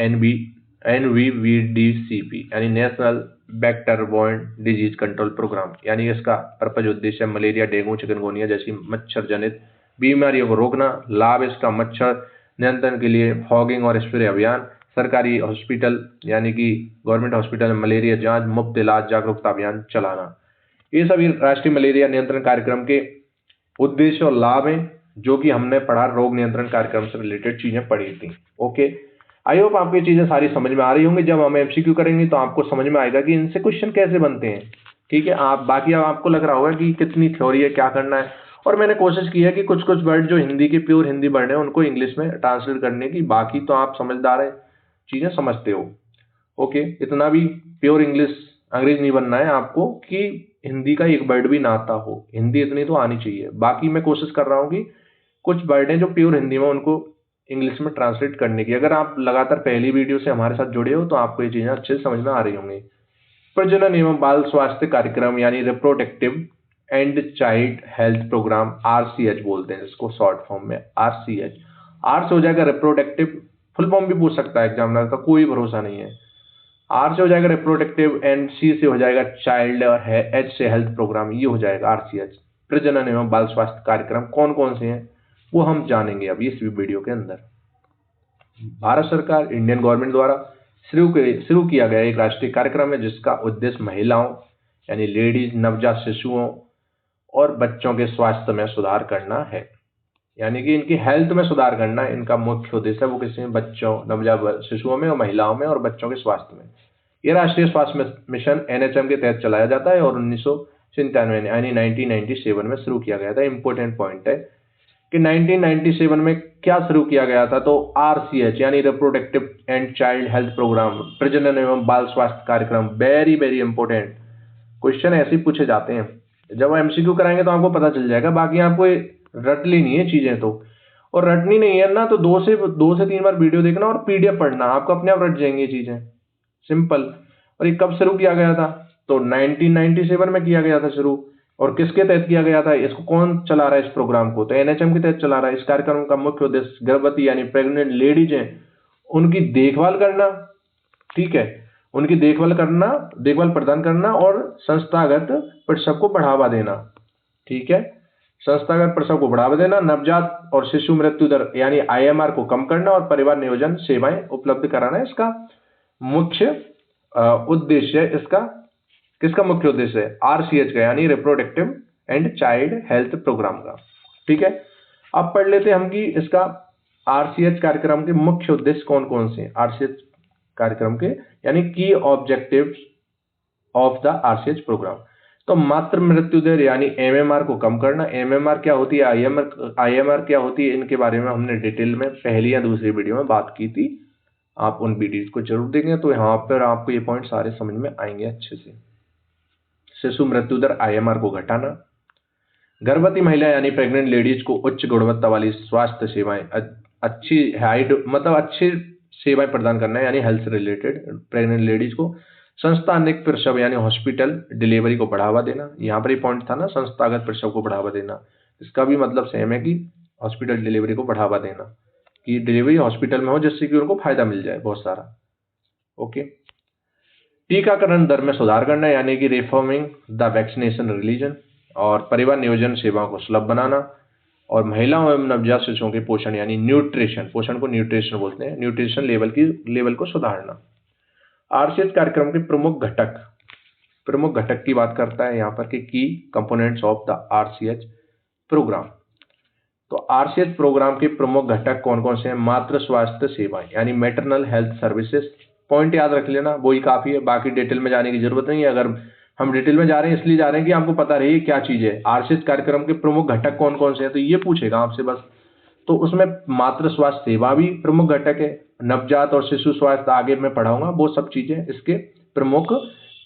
NVVDCP यानी national vector borne disease control program. यानी इसका पर्पज उद्देश्य है मलेरिया, डेंगू, चिकनगुनिया जैसी मच्छर जनित बीमारियों को रोकना। लाभ इसका मच्छर नियंत्रण के लिए फॉगिंग और स्प्रे अभियान, सरकारी हॉस्पिटल यानी कि गवर्नमेंट हॉस्पिटल में मलेरिया जांच, मुफ्त इलाज जागरूकता अभियान चलाना। ये सभी राष्ट्रीय मलेरिया नियंत्रण कार्यक्रम के उद्देश्य और लाभ हैं जो कि हमने पढ़ा, रोग नियंत्रण कार्यक्रम से रिलेटेड चीजें पढ़ी थी। ओके, आई होप आपको ये चीजें सारी समझ में आ रही होंगी। जब हम MCQ करेंगे तो आपको समझ में आएगा कि इनसे क्वेश्चन कैसे बनते हैं। ठीक है, बाकी अब आपको लग रहा होगा कि कितनी थ्योरी है, क्या करना है। और मैंने कोशिश की है कि कुछ कुछ वर्ड जो हिंदी के प्योर हिंदी वर्ड है उनको इंग्लिश में ट्रांसलेट करने की। बाकी तो आप समझदार है, चीजें समझते हो। ओके, इतना भी प्योर इंग्लिश अंग्रेज नहीं बनना है आपको कि हिंदी का एक वर्ड भी ना आता हो। हिंदी इतनी तो आनी चाहिए। बाकी मैं कोशिश कर रहा हूँ कि कुछ वर्ड हैं जो प्योर हिंदी में उनको इंग्लिश में ट्रांसलेट करने की। अगर आप लगातार पहली वीडियो से हमारे साथ जुड़े हो तो आपको ये चीजें अच्छे से समझ में आ रही होंगी। प्रजनन एवं बाल स्वास्थ्य कार्यक्रम यानी reproductive and child health program, RCH बोलते हैं इसको शॉर्ट फॉर्म में। RCH, R से हो जाएगा रिप्रोडक्टिव, फुल फॉर्म भी पूछ सकता है एग्जामिनर का, कोई भरोसा नहीं है। R से हो जाएगा रिप्रोडक्टिव, एंड C से हो जाएगा चाइल्ड, और H से हेल्थ प्रोग्राम, ये हो जाएगा RCH। प्रजनन एवं बाल स्वास्थ्य कार्यक्रम कौन कौन से हैं वो हम जानेंगे अभी इस वीडियो के अंदर। भारत सरकार, इंडियन गवर्नमेंट द्वारा शुरू किया गया एक राष्ट्रीय कार्यक्रम है जिसका उद्देश्य महिलाओं यानी लेडीज, नवजात शिशुओं और बच्चों के स्वास्थ्य में सुधार करना है। यानी कि इनकी हेल्थ में सुधार करना इनका मुख्य उद्देश्य है। वो किसी में बच्चों, नवजात शिशुओं में और महिलाओं में और बच्चों के स्वास्थ्य में। यह राष्ट्रीय स्वास्थ्य मिशन NHM के तहत चलाया जाता है और 1997 यानी 1997 में शुरू किया गया था। इंपॉर्टेंट पॉइंट है कि 1997 में क्या शुरू किया गया था, तो RCH यानी reproductive and child health program, प्रजनन एवं बाल स्वास्थ्य कार्यक्रम। वेरी वेरी इंपॉर्टेंट क्वेश्चन ऐसे ही पूछे जाते हैं। जब MCQ कराएंगे तो आपको पता चल जाएगा। बाकी आपको रट लेनी है चीजें तो, और रटनी नहीं है ना तो 2 से 3 बार वीडियो देखना और PDF पढ़ना, आपको अपने आप रट जाएंगी चीजें। सिंपल। और ये कब शुरू किया गया था? तो 1997 में किया गया था शुरू। और किसके तहत किया गया था? इसको कौन चला रहा है इस प्रोग्राम को? तो NHM के तहत चला रहा है। इस कार्यक्रम का मुख्य उद्देश्य गर्भवती यानी प्रेग्नेंट लेडीज हैं उनकी देखभाल करना, ठीक है, उनकी देखभाल प्रदान करना और संस्थागत प्रसव को बढ़ावा देना। ठीक है, संस्थागत प्रसव को बढ़ावा देना, नवजात और शिशु मृत्यु दर यानी IMR को कम करना और परिवार नियोजन सेवाएं उपलब्ध कराना। इसका मुख्य उद्देश्य इसका किसका मुख्य उद्देश्य है? RCH का यानी reproductive and child health program का। ठीक है, अब पढ़ लेते हैं हम कि इसका RCH कार्यक्रम के मुख्य उद्देश्य कौन कौन से हैं। RCH कार्यक्रम के यानी की objectives of the RCH program. तो मातृ मृत्यु दर यानी MMR को कम करना। MMR क्या होती है, IMR क्या होती है, इनके बारे में हमने डिटेल में पहली या दूसरी वीडियो में बात की थी। आप उन वीडियोज को जरूर देखेंगे तो यहाँ पर आपको ये पॉइंट सारे समझ में आएंगे अच्छे से। शिशु मृत्यु दर IMR को घटाना, गर्भवती महिला यानी प्रेग्नेंट लेडीज को उच्च गुणवत्ता वाली स्वास्थ्य सेवाएं, अच्छी सेवाएं प्रदान करना यानी हेल्थ से रिलेटेड प्रेग्नेंट लेडीज को। संस्थानिक प्रसव यानी हॉस्पिटल डिलीवरी को बढ़ावा देना। यहाँ पर ये पॉइंट था ना, संस्थागत प्रसव को बढ़ावा देना। इसका भी मतलब सेम है कि हॉस्पिटल डिलीवरी को बढ़ावा देना, कि डिलीवरी हॉस्पिटल में हो जिससे कि उनको फायदा मिल जाए बहुत सारा। ओके, टीकाकरण दर में सुधार करना यानी कि रिफॉर्मिंग द वैक्सीनेशन रिलीजन, और परिवार नियोजन सेवाओं को सुलभ बनाना, और महिलाओं एवं नवजात शिशुओं के पोषण यानी न्यूट्रिशन, पोषण को न्यूट्रिशन बोलते हैं, न्यूट्रिशन लेवल को सुधारना। RCH कार्यक्रम के प्रमुख घटक की बात करता है यहाँ पर कि की components of the RCH program. तो RCH प्रोग्राम के प्रमुख घटक कौन कौन से हैं? मातृ स्वास्थ्य सेवाएं यानी मैटरनल हेल्थ सर्विसेज। पॉइंट याद रख लेना, वही काफी है, बाकी डिटेल में जाने की जरूरत नहीं है। अगर हम डिटेल में जा रहे हैं इसलिए जा रहे हैं कि आपको पता रहे क्या चीज है। RCH कार्यक्रम के प्रमुख घटक कौन कौन से हैं तो ये पूछेगा आपसे बस। तो उसमें मातृ स्वास्थ्य सेवा भी प्रमुख घटक है, नवजात और शिशु स्वास्थ्य आगे मैं पढ़ाऊंगा, वो सब चीजें इसके प्रमुख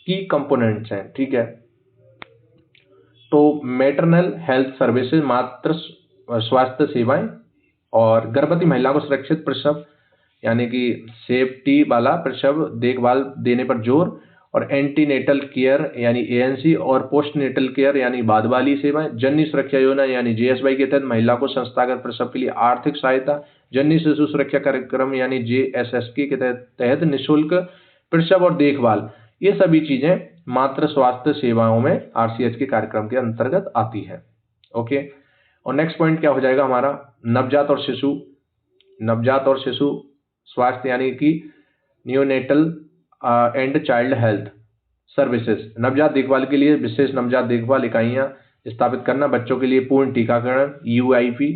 की कंपोनेंट्स हैं। ठीक है, तो मैटरनल हेल्थ सर्विसेज, मातृ स्वास्थ्य सेवाएं, और गर्भवती महिलाओं को सुरक्षित प्रसव यानी कि सेफ्टी वाला प्रसव देखभाल देने पर जोर, और एंटीनेटल केयर यानी एएनसी, और पोस्ट नेटल केयर यानी बाद वाली सेवाएं। जननी सुरक्षा योजना यानी जेएसवाई के तहत महिला को संस्थागत प्रसव के लिए आर्थिक सहायता। जननी शिशु सुरक्षा कार्यक्रम यानी जेएसएसके के तहत निःशुल्क प्रसव और देखभाल। ये सभी चीजें मातृ स्वास्थ्य सेवाओं में आरसीएच के कार्यक्रम के अंतर्गत आती है। ओके, और नेक्स्ट पॉइंट क्या हो जाएगा हमारा, नवजात और शिशु स्वास्थ्य यानी कि neonatal and child health services. नवजात देखभाल के लिए विशेष नवजात देखभाल इकाइयां स्थापित करना, बच्चों के लिए पूर्ण टीकाकरण, यूआईपी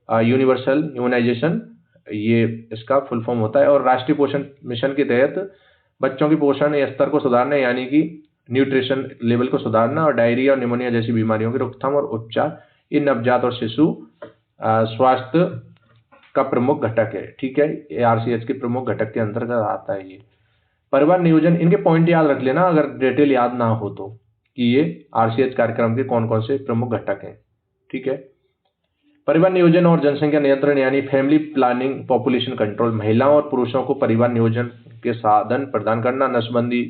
यूनिवर्सल इम्यूनाइजेशन, ये इसका फुल फॉर्म होता है। और राष्ट्रीय पोषण मिशन के तहत बच्चों की पोषण स्तर को सुधारना यानी कि न्यूट्रिशन लेवल को सुधारना, और डायरिया और निमोनिया जैसी बीमारियों की रोकथाम और उपचार। ये नवजात और शिशु स्वास्थ्य का प्रमुख घटक है। ठीक है, ये आरसीएच के प्रमुख घटक के अंतर्गत आता है। ये परिवार नियोजन, इनके पॉइंट याद रख लेना अगर डिटेल याद ना हो तो, कि ये आरसीएच कार्यक्रम के कौन कौन से प्रमुख घटक हैं। ठीक है, परिवार नियोजन और जनसंख्या नियंत्रण यानी फैमिली प्लानिंग, पॉपुलेशन कंट्रोल। महिलाओं और पुरुषों को परिवार नियोजन के साधन प्रदान करना, नसबंदी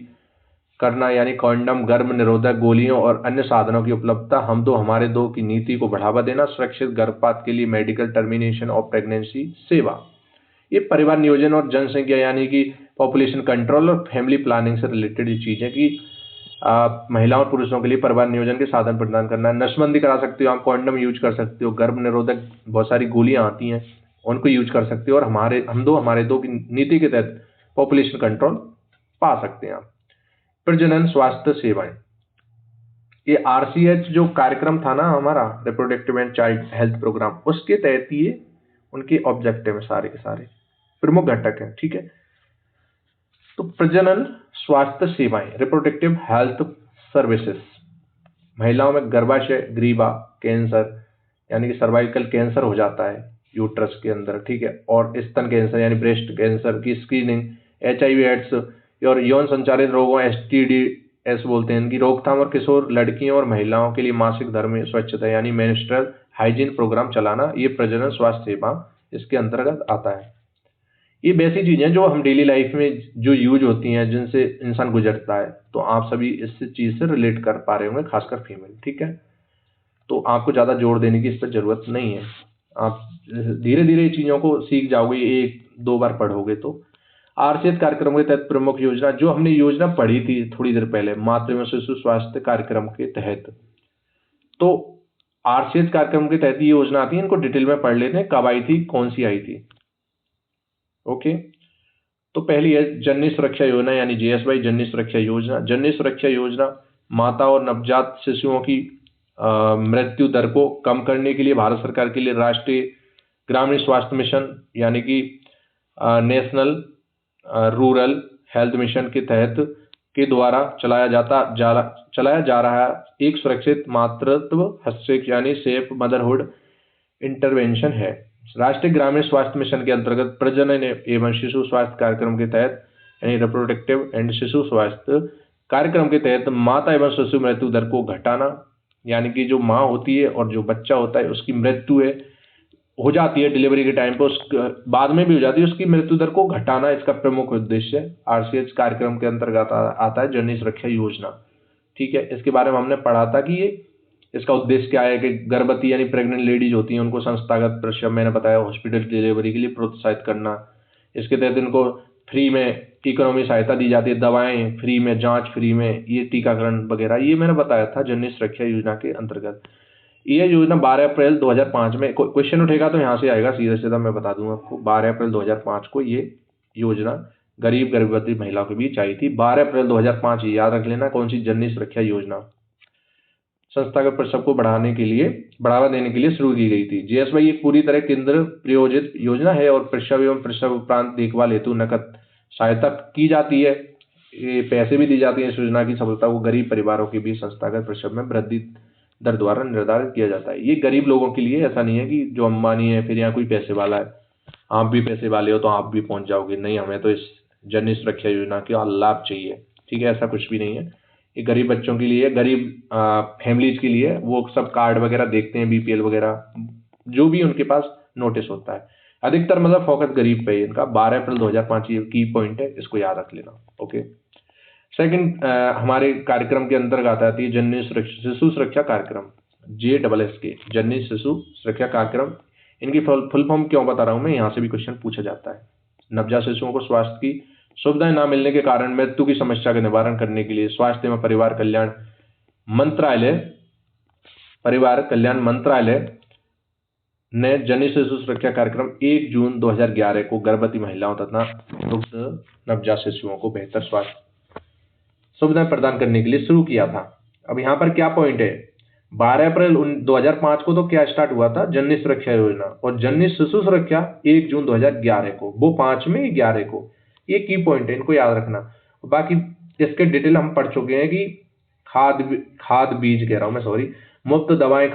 करना यानी कॉन्डम, गर्भ निरोधक गोलियों और अन्य साधनों की उपलब्धता, हम दो हमारे दो की नीति को बढ़ावा देना, सुरक्षित गर्भपात के लिए मेडिकल टर्मिनेशन ऑफ प्रेगनेंसी सेवा। ये परिवार नियोजन और जनसंख्या यानी कि पॉपुलेशन कंट्रोल और फैमिली प्लानिंग से रिलेटेड चीजें कि महिलाओं और पुरुषों के लिए परिवार नियोजन के साधन प्रदान करना है। नसबंदी करा सकते हो आप, कॉन्डम यूज कर सकते हो, गर्भ निरोधक बहुत सारी गोलियां आती हैं उनको यूज कर सकते हो, और हमारे दो की नीति के तहत पॉपुलेशन कंट्रोल पा सकते हैं आप। प्रजनन स्वास्थ्य सेवाएं, ये आरसीएच जो कार्यक्रम था ना हमारा, reproductive and child health program, उसके तहत ये उनके ऑब्जेक्टिव है, सारे के सारे प्रमुख घटक हैं। ठीक है, तो प्रजनन स्वास्थ्य सेवाएं, रिप्रोडक्टिव हेल्थ सर्विसेज, महिलाओं में गर्भाशय ग्रीवा कैंसर यानी कि सर्वाइकल कैंसर हो जाता है यूट्रस के अंदर। ठीक है, और स्तन कैंसर यानी ब्रेस्ट कैंसर की स्क्रीनिंग, एचआईवी एड्स और यौन संचारित रोगों एसटीडीएस बोलते हैं इनकी रोकथाम, और किशोर लड़कियों और महिलाओं के लिए मासिक धर्म स्वच्छता यानी मेंस्ट्रुअल हाइजीन प्रोग्राम चलाना, ये प्रजनन स्वास्थ्य सेवा इसके अंतर्गत आता है। ये वैसी चीजें जो हम डेली लाइफ में जो यूज होती हैं, जिनसे इंसान गुजरता है, तो आप सभी इस चीज से रिलेट कर पा रहे होंगे, खासकर फीमेल। ठीक है, तो आपको ज्यादा जोर देने की इस पर जरूरत नहीं है, आप धीरे धीरे चीजों को सीख जाओगे, एक दो बार पढ़ोगे तो। आरसीएच कार्यक्रम के तहत प्रमुख योजना, जो हमने योजना पढ़ी थी थोड़ी देर पहले, मातृ एवं शिशु स्वास्थ्य कार्यक्रम के तहत, तो आरसीएच कार्यक्रम के तहत ये योजना आती है, इनको डिटेल में पढ़ लेते हैं, कब आई थी, कौन सी आई थी। ओके, तो पहली है जननी सुरक्षा योजना यानी जेएसवाई, जननी सुरक्षा योजना। जननी सुरक्षा योजना माता और नवजात शिशुओं की मृत्यु दर को कम करने के लिए भारत सरकार के लिए राष्ट्रीय ग्रामीण स्वास्थ्य मिशन यानी कि नेशनल रूरल हेल्थ मिशन के तहत के द्वारा चलाया जा रहा एक सुरक्षित मातृत्व हस्तक्षेप यानी सेफ मदरहुड इंटरवेंशन है। राष्ट्रीय ग्रामीण स्वास्थ्य मिशन के अंतर्गत प्रजनन एवं शिशु स्वास्थ्य कार्यक्रम के तहत यानी रिप्रोडक्टिव एंड शिशु स्वास्थ्य कार्यक्रम के तहत माता एवं शिशु मृत्यु दर को घटाना, यानी कि जो माँ होती है और जो बच्चा होता है उसकी मृत्यु हो जाती है डिलीवरी के टाइम पे, उस बाद में भी हो जाती है, उसकी मृत्यु दर को घटाना इसका प्रमुख उद्देश्य आरसीएच कार्यक्रम के अंतर्गत आता है जननी सुरक्षा योजना। ठीक है, इसके बारे में हमने पढ़ा था कि ये इसका उद्देश्य क्या है कि गर्भवती यानी प्रेग्नेंट लेडीज होती हैं उनको संस्थागत प्रसव, मैंने बताया, हॉस्पिटल डिलीवरी के लिए प्रोत्साहित करना। इसके तहत इनको फ्री में इकोनॉमी सहायता दी जाती है, दवाएं फ्री में, जांच फ्री में, ये टीकाकरण वगैरह, ये मैंने बताया था जननी सुरक्षा योजना के अंतर्गत। ये योजना 12 अप्रैल 2005 में, क्वेश्चन उठेगा तो यहाँ से आएगा, सीधा सीधा मैं बता दूंगा आपको। 12 अप्रैल 2005 को ये योजना गरीब गर्भवती महिलाओं के बीच आई थी। 12 अप्रैल 2005, याद रख लेना, कौन सी, जननी सुरक्षा योजना संस्थागत प्रसव को बढ़ावा देने के लिए शुरू की गई थी। जेएसवाई एक पूरी तरह केंद्र प्रायोजित योजना है और प्रसव एवं प्रसव उपरांत देखभाल हेतु नकद सहायता की जाती है, ये पैसे भी दी जाती है। इस योजना की सफलता को गरीब परिवारों के बीच संस्थागत प्रसव में वृद्धि दर द्वारा निर्धारित किया जाता है। ये गरीब लोगों के लिए, ऐसा नहीं है कि जो अंबानी है फिर यहाँ कोई पैसे वाला है, आप भी पैसे वाले हो तो आप भी पहुंच जाओगे, नहीं, हमें तो इस जननी सुरक्षा योजना का लाभ चाहिए। ठीक है, ऐसा कुछ भी नहीं है, ये गरीब बच्चों के लिए, गरीब फैमिलीज के लिए, वो सब कार्ड वगैरह देखते हैं, बीपीएल वगैरह जो भी उनके पास नोटिस होता है। अधिकतर मतलब फोकस गरीब पे है इनका। 12 अप्रैल 2005 ये की पॉइंट है, इसको याद रख लेना। ओके। सेकंड हमारे कार्यक्रम के अंतर्गत आती है जननी शिशु सुरक्षा कार्यक्रम, JSS, जननी शिशु सुरक्षा कार्यक्रम। इनकी फुल फॉर्म क्यों बता रहा हूं मैं, यहाँ से भी क्वेश्चन पूछा जाता है। नवजात शिशुओं को स्वास्थ्य की सुविधाएं न मिलने के कारण मृत्यु की समस्या का निवारण करने के लिए स्वास्थ्य एवं परिवार कल्याण मंत्रालय ने जननी शिशु सुरक्षा कार्यक्रम 1 जून 2011 को गर्भवती महिलाओं तथा दुग्ध नवजात शिशुओं को बेहतर स्वास्थ्य सुविधाएं प्रदान करने के लिए शुरू किया था। अब यहाँ पर क्या पॉइंट है, 12 अप्रैल 2005 को तो क्या स्टार्ट हुआ था, जननी सुरक्षा योजना, और जननी शिशु सुरक्षा 1 जून 2011 को, वो 5 में 11 को। ये की पॉइंट है, इनको याद रखना। बाकी इसके डिटेल हम पढ़ चुके हैं कि खाद बीज कह रहा हूं मैं, सॉरी, मुफ्त दवाएं,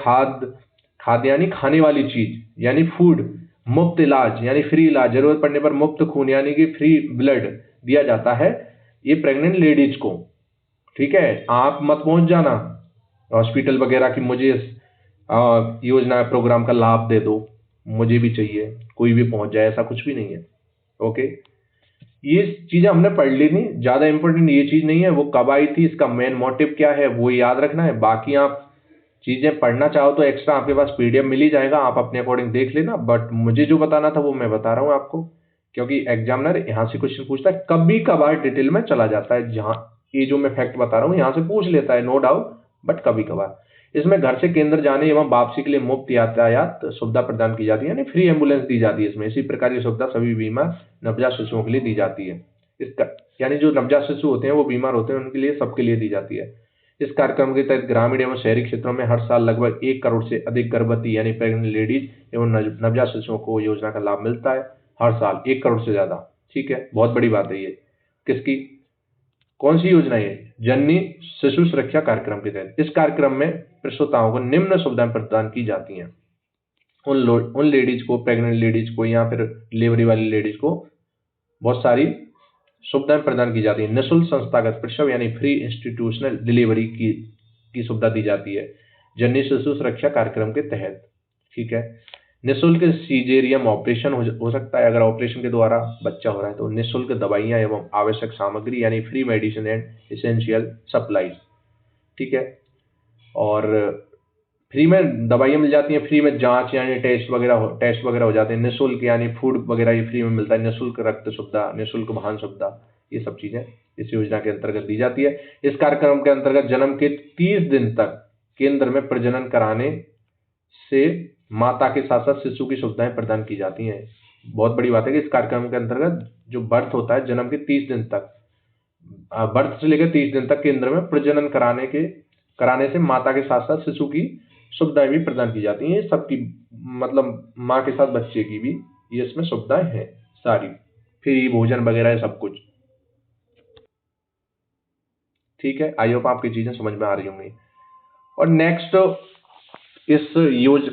खाद यानी खाने वाली चीज यानी फूड, मुफ्त इलाज यानी फ्री इलाज, जरूरत पड़ने पर मुफ्त खून यानी कि फ्री ब्लड दिया जाता है ये प्रेग्नेंट लेडीज को। ठीक है, आप मत पहुंच जाना हॉस्पिटल वगैरह की मुझे इस योजना प्रोग्राम का लाभ दे दो, मुझे भी चाहिए, कोई भी पहुंच जाए, ऐसा कुछ भी नहीं है। ओके, ये चीजें हमने पढ़ ली थी, ज्यादा इंपॉर्टेंट ये चीज नहीं है। वो कब आई थी, इसका मेन मोटिव क्या है, वो याद रखना है। बाकी आप चीजें पढ़ना चाहो तो एक्स्ट्रा आपके पास PDF मिल ही जाएगा, आप अपने अकॉर्डिंग देख लेना। बट मुझे जो बताना था वो मैं बता रहा हूँ आपको, क्योंकि एग्जामिनर यहाँ से क्वेश्चन पूछता है, कभी कभार डिटेल में चला जाता है, जहां ये जो मैं फैक्ट बता रहा हूँ यहाँ से पूछ लेता है, नो डाउट, बट कभी कभार। इसमें घर से केंद्र जाने एवं वापसी के लिए मुफ्त यातायात सुविधा प्रदान की जाती है, यानी फ्री एम्बुलेंस दी जाती है इसमें। इसी प्रकार की सुविधा सभी बीमार नवजात शिशुओं के लिए दी जाती है। इसका यानी जो नवजात शिशु होते हैं वो बीमार होते हैं, उनके लिए, सबके लिए दी जाती है। इस कार्यक्रम के तहत ग्रामीण एवं शहरी क्षेत्रों में हर साल लगभग 1 करोड़ से अधिक गर्भवती यानी प्रेग्नेंट लेडीज एवं नवजात शिशुओं को योजना का लाभ मिलता है। हर साल 1 करोड़ से ज्यादा। ठीक है, बहुत बड़ी बात है ये। किसकी, कौन सी योजना है, जननी शिशु सुरक्षा कार्यक्रम के तहत। इस कार्यक्रम में प्रसूताओं को निम्न सुविधाएं प्रदान की जाती हैं। उन लेडीज को, प्रेग्नेंट लेडीज को या फिर डिलीवरी वाली लेडीज को बहुत सारी सुविधाएं प्रदान की जाती है। निःशुल्क संस्थागत प्रसव यानी फ्री इंस्टीट्यूशनल डिलीवरी की सुविधा दी जाती है जननी शिशु सुरक्षा कार्यक्रम के तहत। ठीक है, निःशुल्क सीजेरियम ऑपरेशन हो सकता है, अगर ऑपरेशन के द्वारा बच्चा हो रहा है तो। निःशुल्क दवाइयां एवं आवश्यक सामग्री यानी free medicine and essential supplies. ठीक है, और फ्री में दवाइयां मिल जाती हैं, फ्री में जांच यानी टेस्ट वगैरह हो जाते हैं। निःशुल्क यानी फूड वगैरह ये फ्री में मिलता है। निःशुल्क रक्त सुविधा, निःशुल्क वाहन सुविधा, ये सब चीजें इस योजना के अंतर्गत दी जाती है। इस कार्यक्रम के अंतर्गत जन्म के 30 दिन तक केंद्र में प्रजनन कराने से माता के साथ साथ शिशु की सुविधाएं प्रदान की जाती हैं। बहुत बड़ी बात है कि इस कार्यक्रम के अंतर्गत जो बर्थ होता है, जन्म के 30 दिन तक, बर्थ से लेकर 30 दिन तक केंद्र में प्रजनन कराने से माता के साथ साथ शिशु की सुविधाएं भी प्रदान की जाती हैं। सबकी मतलब माँ के साथ बच्चे की भी ये इसमें सुविधाएं हैं सारी, फ्री भोजन वगैरह सब कुछ। ठीक है, आई होप आपकी चीजें समझ में आ रही होंगी। और नेक्स्ट इस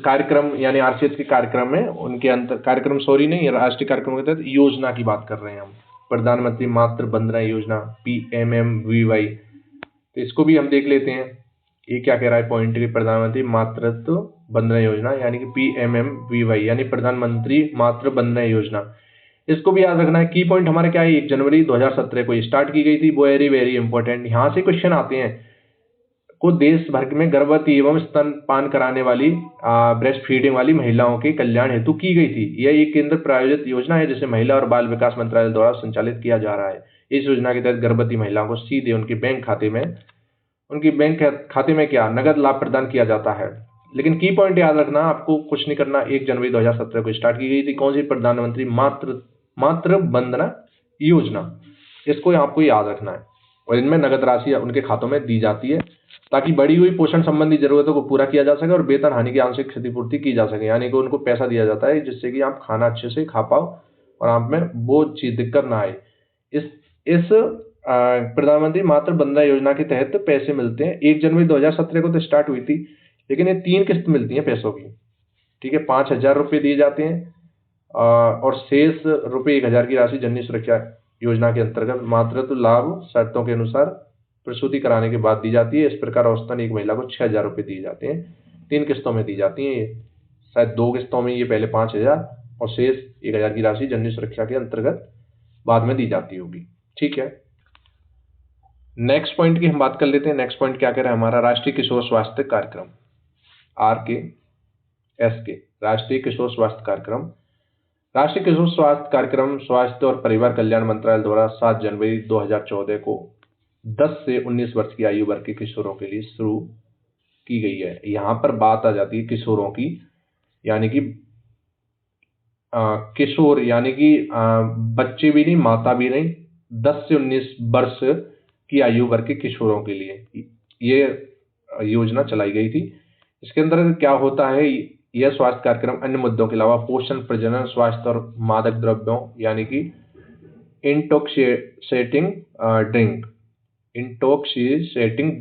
कार्यक्रम यानी RCH के कार्यक्रम में उनके राष्ट्रीय कार्यक्रम के तहत योजना की बात कर रहे हैं हम। प्रधानमंत्री मातृ वंदना योजना, PMMVY, तो इसको भी हम देख लेते हैं। ये क्या कह रहा है पॉइंट, प्रधानमंत्री मातृत्व वंदना योजना यानी कि PMMVY यानी प्रधानमंत्री मातृ वंदना योजना। इसको भी याद रखना है। की पॉइंट हमारे क्या है, 1 जनवरी 2017 को स्टार्ट की गई थी। वेरी वेरी इंपॉर्टेंट, यहाँ से क्वेश्चन आते हैं। को देश भर में गर्भवती एवं स्तनपान कराने वाली ब्रेस्ट फीडिंग वाली महिलाओं के कल्याण हेतु की गई थी। यह एक केंद्र प्रायोजित योजना है जिसे महिला और बाल विकास मंत्रालय द्वारा संचालित किया जा रहा है। इस योजना के तहत गर्भवती महिलाओं को सीधे उनके बैंक खाते में क्या नगद लाभ प्रदान किया जाता है। लेकिन की पॉइंट याद रखना, आपको कुछ नहीं करना। 1 जनवरी 2017 को स्टार्ट की गई थी। कौन सी, प्रधानमंत्री मातृ वंदना योजना, इसको आपको याद रखना है। और इनमें नगद राशि उनके खातों में दी जाती है ताकि बढ़ी हुई पोषण संबंधी जरूरतों को पूरा किया जा सके और वेतन हानि की आंशिक क्षतिपूर्ति की जा सके। यानी कि उनको पैसा दिया जाता है जिससे कि आप खाना अच्छे से खा पाओ और आप में वो चीज दिक्कत ना आए। इस प्रधानमंत्री मातृ वंदना योजना के तहत पैसे मिलते हैं। 1 जनवरी 2017 को तो स्टार्ट हुई थी, लेकिन ये 3 किस्त मिलती हैं पैसों की। ठीक है, 5,000 रुपये दिए जाते हैं और शेष रुपये 1,000 की राशि जननी सुरक्षा योजना के अंतर्गत मातृत्व लाभ शर्तों के अनुसार प्रसूति कराने के बाद दी जाती है। इस प्रकार औसतन एक महिला को 6,000 रुपये दिए जाते हैं। 3 किस्तों में दी जाती हैं ये, शायद 2 किस्तों में। ये पहले 5,000 और शेष 1,000 की राशि जननी सुरक्षा के अंतर्गत बाद में दी जाती होगी। ठीक है, नेक्स्ट पॉइंट की हम बात कर लेते हैं। नेक्स्ट पॉइंट क्या कह रहा है हमारा, राष्ट्रीय किशोर स्वास्थ्य कार्यक्रम, RKSK, राष्ट्रीय किशोर स्वास्थ्य कार्यक्रम। राष्ट्रीय किशोर स्वास्थ्य कार्यक्रम स्वास्थ्य और परिवार कल्याण मंत्रालय द्वारा 7 जनवरी 2014 को 10 से 19 वर्ष की आयु वर्ग के किशोरों के लिए शुरू की गई है। यहाँ पर बात आ जाती है किशोरों की, यानी कि किशोर यानी कि बच्चे भी नहीं, माता भी नहीं, 10 से 19 वर्ष की आयु वर्ग के किशोरों के लिए ये योजना चलाई गई थी। इसके अंदर क्या होता है, यह स्वास्थ्य कार्यक्रम अन्य मुद्दों के अलावा पोषण, प्रजनन, स्वास्थ्य और मादक द्रव्यों यानी कि इंटॉक्सिएटिंग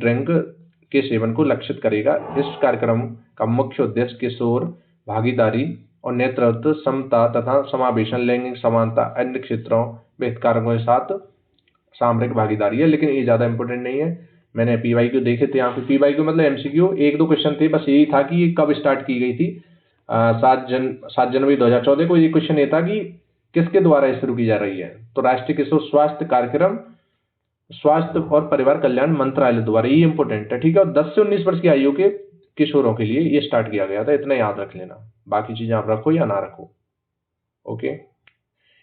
ड्रिंक के सेवन को लक्षित करेगा। इस कार्यक्रम का मुख्य उद्देश्य किशोर भागीदारी और नेतृत्व, समता तथा समावेशन, लैंगिक समानता, अन्य क्षेत्रों में हितधारकों के साथ सामरिक भागीदारी है। लेकिन ये ज्यादा इंपॉर्टेंट नहीं है। मैंने PYQ देखे थे, यहाँ पे PYQ मतलब MCQ 1-2 क्वेश्चन थे, बस यही था कि ये कब स्टार्ट की गई थी। 7 जनवरी 2014 को ये क्वेश्चन ये था कि किसके द्वारा शुरू की जा रही है। तो राष्ट्रीय किशोर स्वास्थ्य कार्यक्रम स्वास्थ्य और परिवार कल्याण मंत्रालय द्वारा, ये इंपॉर्टेंट है। ठीक है, और 10 से 19 वर्ष की आयु के किशोरों के लिए ये स्टार्ट किया गया था। इतना याद रख लेना, बाकी चीजें आप रखो या ना रखो। ओके,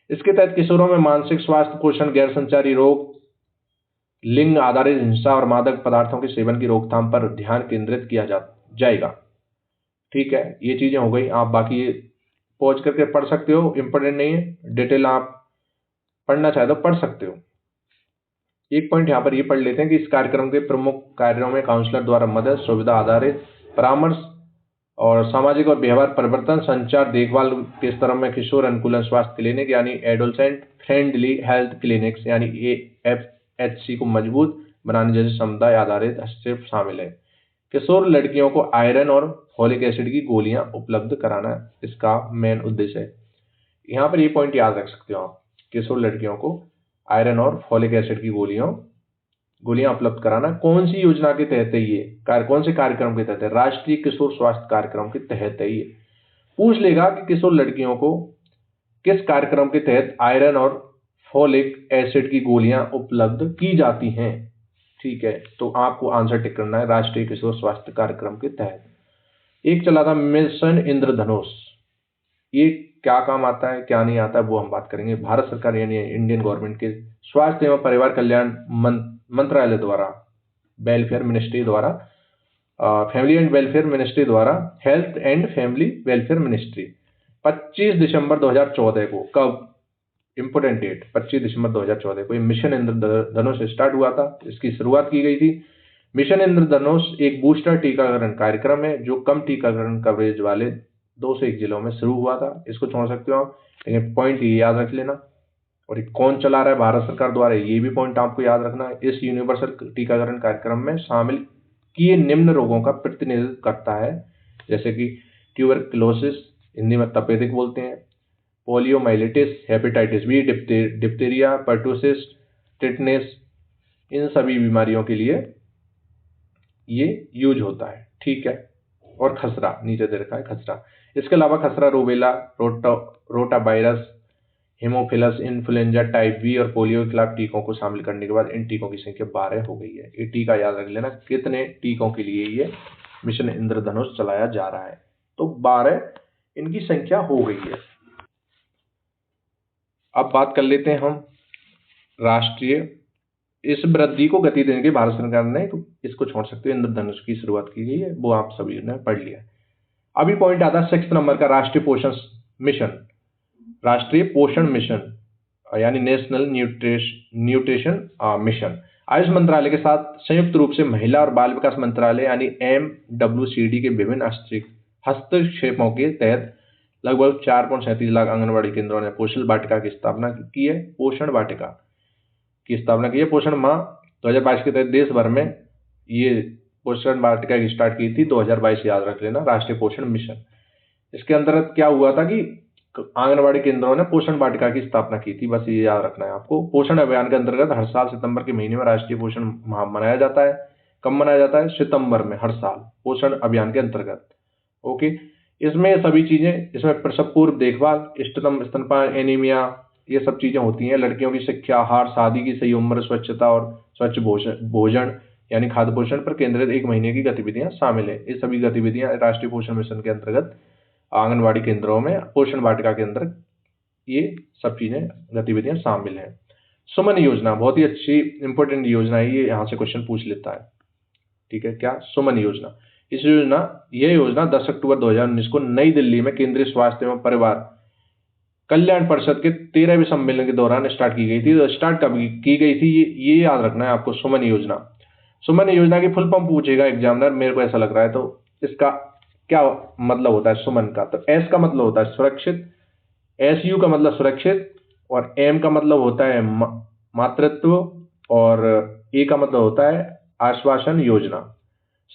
इसके तहत किशोरों में मानसिक स्वास्थ्य, पोषण, गैर संचारी रोग, लिंग आधारित हिंसा और मादक पदार्थों के सेवन की रोकथाम पर ध्यान केंद्रित किया जाएगा। ठीक है, ये चीजें हो गई। आप बाकी पॉज करके पढ़ सकते हो, इंपॉर्टेंट नहीं है, डिटेल आप पढ़ना चाहे तो पढ़ सकते हो। एक पॉइंट यहाँ पर ये पढ़ लेते हैं कि इस कार्यक्रम के प्रमुख कार्यों में काउंसलर द्वारा मदद, सुविधा आधारित परामर्श और सामाजिक और व्यवहार परिवर्तन, संचार, देखभाल के स्तरों में किशोर अनुकूलन स्वास्थ्य क्लिनिक यानी एडोलसेंट फ्रेंडली हेल्थ क्लिनिक्स यानी AFHC को मजबूत बनाने जैसे समुदाय आधारित हस्तक्षेप शामिल है। किशोर लड़कियों को आयरन और फोलिक एसिड की गोलियां उपलब्ध कराना इसका मेन उद्देश्य है। यहाँ पर ये पॉइंट याद रख सकते हो आप, किशोर लड़कियों को आयरन और फोलिक एसिड की गोलियां उपलब्ध कराना। कौन सी योजना के तहत है ये कार्य, कौन से कार्यक्रम के तहत है? राष्ट्रीय किशोर स्वास्थ्य कार्यक्रम के तहत है ये। पूछ लेगा कि किशोर लड़कियों को किस कार्यक्रम के तहत आयरन और फोलिक एसिड की गोलियां उपलब्ध की जाती हैं। ठीक है, तो आपको आंसर टिक करना है, राष्ट्रीय किशोर स्वास्थ्य कार्यक्रम के तहत। एक चला था मिशन इंद्रधनुष, ये क्या काम आता है क्या नहीं आता है वो हम बात करेंगे। भारत सरकार यानी इंडियन गवर्नमेंट के स्वास्थ्य एवं परिवार कल्याण मंत्रालय द्वारा, वेलफेयर मिनिस्ट्री द्वारा, फैमिली एंड वेलफेयर मिनिस्ट्री द्वारा, health and family welfare ministry 25 दिसंबर 2014 को, कब, इंपोर्टेंट डेट 25 दिसंबर 2014 को ये मिशन इंद्रधनुष स्टार्ट हुआ था, इसकी शुरुआत की गई थी। मिशन इंद्रधनुष एक बूस्टर टीकाकरण कार्यक्रम है जो कम टीकाकरण कवरेज वाले 2 से 1 जिलों में शुरू हुआ था। इसको छोड़ सकते हो आप, लेकिन पॉइंट ये याद रख लेना। और ये कौन चला रहा है, भारत सरकार द्वारा, ये भी पॉइंट आपको याद रखना है। इस यूनिवर्सल टीकाकरण कार्यक्रम में शामिल किए निम्न रोगों का प्रतिनिधित्व करता है, जैसे कि ट्यूबरक्लोसिस, हिंदी में तपेदिक बोलते हैं, poliomyelitis, hepatitis B, diphtheria, pertussis, tetanus, इन सभी बीमारियों के लिए ये यूज होता है। ठीक है, और खसरा नीचे दे रखा है, खसरा। इसके अलावा खसरा, rubella, rotavirus, haemophilus influenza type B और पोलियो के खिलाफ टीकों को शामिल करने के बाद इन टीकों की संख्या 12 हो गई है। ये टीका याद रख लेना, कितने टीकों के लिए ये मिशन इंद्रधनुष चलाया जा रहा है, तो 12 इनकी संख्या हो गई है। अब बात कर लेते हैं हम राष्ट्रीय, इस वृद्धि को गति देने के भारत सरकार ने, तो इसको छोड़ सकते हो, इंद्रधनुष की शुरुआत की गई है, वो आप सभी ने पढ़ लिया। अभी पॉइंट आता है 6 नंबर का, राष्ट्रीय पोषण मिशन। राष्ट्रीय पोषण मिशन यानी नेशनल न्यूट्रिशन मिशन आयुष मंत्रालय के साथ संयुक्त रूप से महिला और बाल विकास मंत्रालय यानी MWCD के विभिन्न हस्तक्षेपों के तहत लगभग 4.37 लाख आंगनबाड़ी केंद्रों ने पोषण वाटिका की स्थापना की है। पोषण वाटिका की स्थापना की है। पोषण माह 2022 के तहत देश भर में ये पोषण वाटिका की स्टार्ट की थी, 2022 याद रख लेना, राष्ट्रीय पोषण मिशन। इसके अंतर्गत क्या हुआ था कि आंगनबाड़ी केंद्रों ने पोषण वाटिका की स्थापना की थी, बस ये याद रखना है आपको। पोषण अभियान के अंतर्गत हर साल सितंबर के महीने में राष्ट्रीय पोषण माह मनाया जाता है। कब मनाया जाता है? सितंबर में, हर साल पोषण अभियान के अंतर्गत। ओके, इसमें सभी चीजें, इसमें प्रसव पूर्व देखभाल, इष्टतम स्तनपान, एनीमिया, ये सब चीजें होती हैं। लड़कियों की शिक्षा, आहार, शादी की सही उम्र, स्वच्छता और स्वच्छ भोजन यानी खाद्य पोषण पर केंद्रित 1 महीने की गतिविधियां शामिल है। ये सभी गतिविधियां राष्ट्रीय पोषण मिशन के अंतर्गत आंगनबाड़ी केंद्रों में पोषण वाटिका के अंदर ये सब चीजें गतिविधियां शामिल हैं। सुमन योजना बहुत ही अच्छी इंपॉर्टेंट योजना है, ये यहाँ से क्वेश्चन पूछ लेता है। ठीक है, क्या? सुमन योजना। यह योजना 10 अक्टूबर 2019 को नई दिल्ली में केंद्रीय स्वास्थ्य एवं परिवार कल्याण परिषद के 13वें सम्मेलन के दौरान स्टार्ट की गई थी। तो स्टार्ट कब की गई थी ये याद रखना है आपको। सुमन योजना, सुमन योजना की फुल फॉर्म पूछेगा एग्जामिनर, मेरे को ऐसा लग रहा है। तो इसका क्या मतलब होता है सुमन का? तो एस का मतलब होता है सुरक्षित, SU का मतलब सुरक्षित, और M का मतलब होता है मातृत्व, और A का मतलब होता है आश्वासन योजना।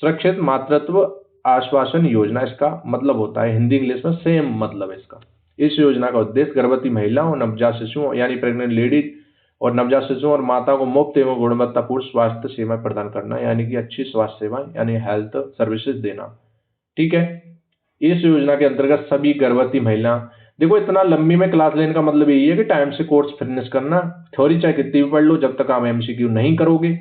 सुरक्षित मातृत्व आश्वासन योजना इसका मतलब होता है। हिंदी इंग्लिश में सेम मतलब है इसका। इस योजना का उद्देश्य गर्भवती महिलाओं, नवजात शिशुओं यानी प्रेग्नेंट लेडीज और नवजात शिशुओं और माताओं को मुफ्त एवं गुणवत्तापूर्ण स्वास्थ्य सेवाएं प्रदान करना, यानी कि अच्छी स्वास्थ्य सेवाएं यानी हेल्थ सर्विसेज देना। ठीक है, इस योजना के अंतर्गत सभी गर्भवती महिला, देखो इतना लंबी में क्लास लेने का मतलब यही है कि टाइम से कोर्स फिनिश करना। थ्योरी चाहे कितनी भी पढ़ लो, जब तक आप MCQ नहीं करोगे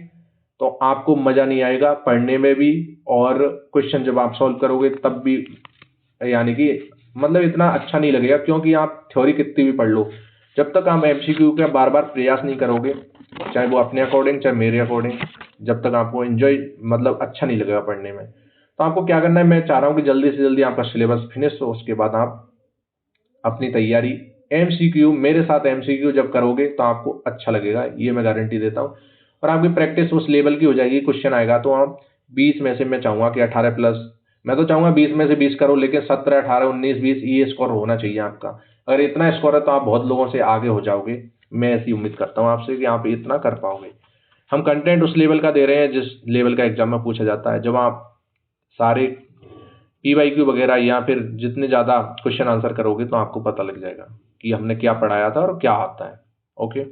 तो आपको मजा नहीं आएगा पढ़ने में भी, और क्वेश्चन जब आप सॉल्व करोगे तब भी, यानी कि मतलब इतना अच्छा नहीं लगेगा, क्योंकि आप थ्योरी कितनी भी पढ़ लो, जब तक आप MCQ का बार बार प्रयास नहीं करोगे, चाहे वो अपने अकॉर्डिंग चाहे मेरे अकॉर्डिंग, जब तक आपको एंजॉय मतलब अच्छा नहीं लगेगा पढ़ने में। तो आपको क्या करना है, मैं चाह रहा हूँ कि जल्दी से जल्दी आपका सिलेबस फिनिश हो, उसके बाद आप अपनी तैयारी MCQ, मेरे साथ MCQ जब करोगे तो आपको अच्छा लगेगा, ये मैं गारंटी देता हूँ। और आपकी प्रैक्टिस उस लेवल की हो जाएगी। क्वेश्चन आएगा तो आप 20 में से, मैं चाहूंगा कि 18 प्लस, मैं तो चाहूंगा 20 में से 20 करो, लेकिन 17, 18, 19, 20 ये स्कोर होना चाहिए आपका। अगर इतना स्कोर है तो आप बहुत लोगों से आगे हो जाओगे। मैं ऐसी उम्मीद करता हूँ आपसे कि आप इतना कर पाओगे। हम कंटेंट उस लेवल का दे रहे हैं जिस लेवल का एग्जाम में पूछा जाता है। जब आप सारे PYQ वगैरह या फिर जितने ज़्यादा क्वेश्चन आंसर करोगे तो आपको पता लग जाएगा कि हमने क्या पढ़ाया था और क्या आता है। ओके,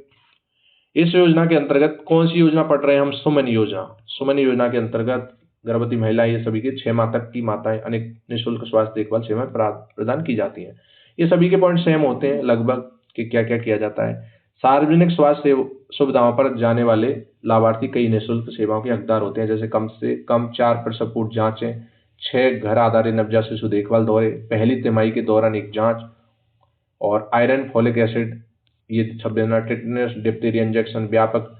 इस योजना के अंतर्गत कौन सी योजना पढ़ रहे हैं हम? सुमन योजना। सुमन योजना के अंतर्गत गर्भवती महिलाएं, ये सभी के 6 माह तक की माताएं अनेक निःशुल्क स्वास्थ्य देखभाल सेवाएं प्रदान की जाती हैं। ये सभी के पॉइंट सेम होते हैं लगभग कि क्या क्या किया जाता है। सार्वजनिक स्वास्थ्य सुविधाओं पर जाने वाले लाभार्थी कई निःशुल्क सेवाओं के हकदार होते हैं, जैसे कम से कम 4 प्रसव पूर्व जांचें, 6 घर आधारित नवजात शिशु देखभाल दौरे, पहली तिमाही के दौरान एक जांच, और आयरन, फोलिक एसिड, ये 26 टिटनेस, डिप्थीरिया इंजेक्शन, व्यापक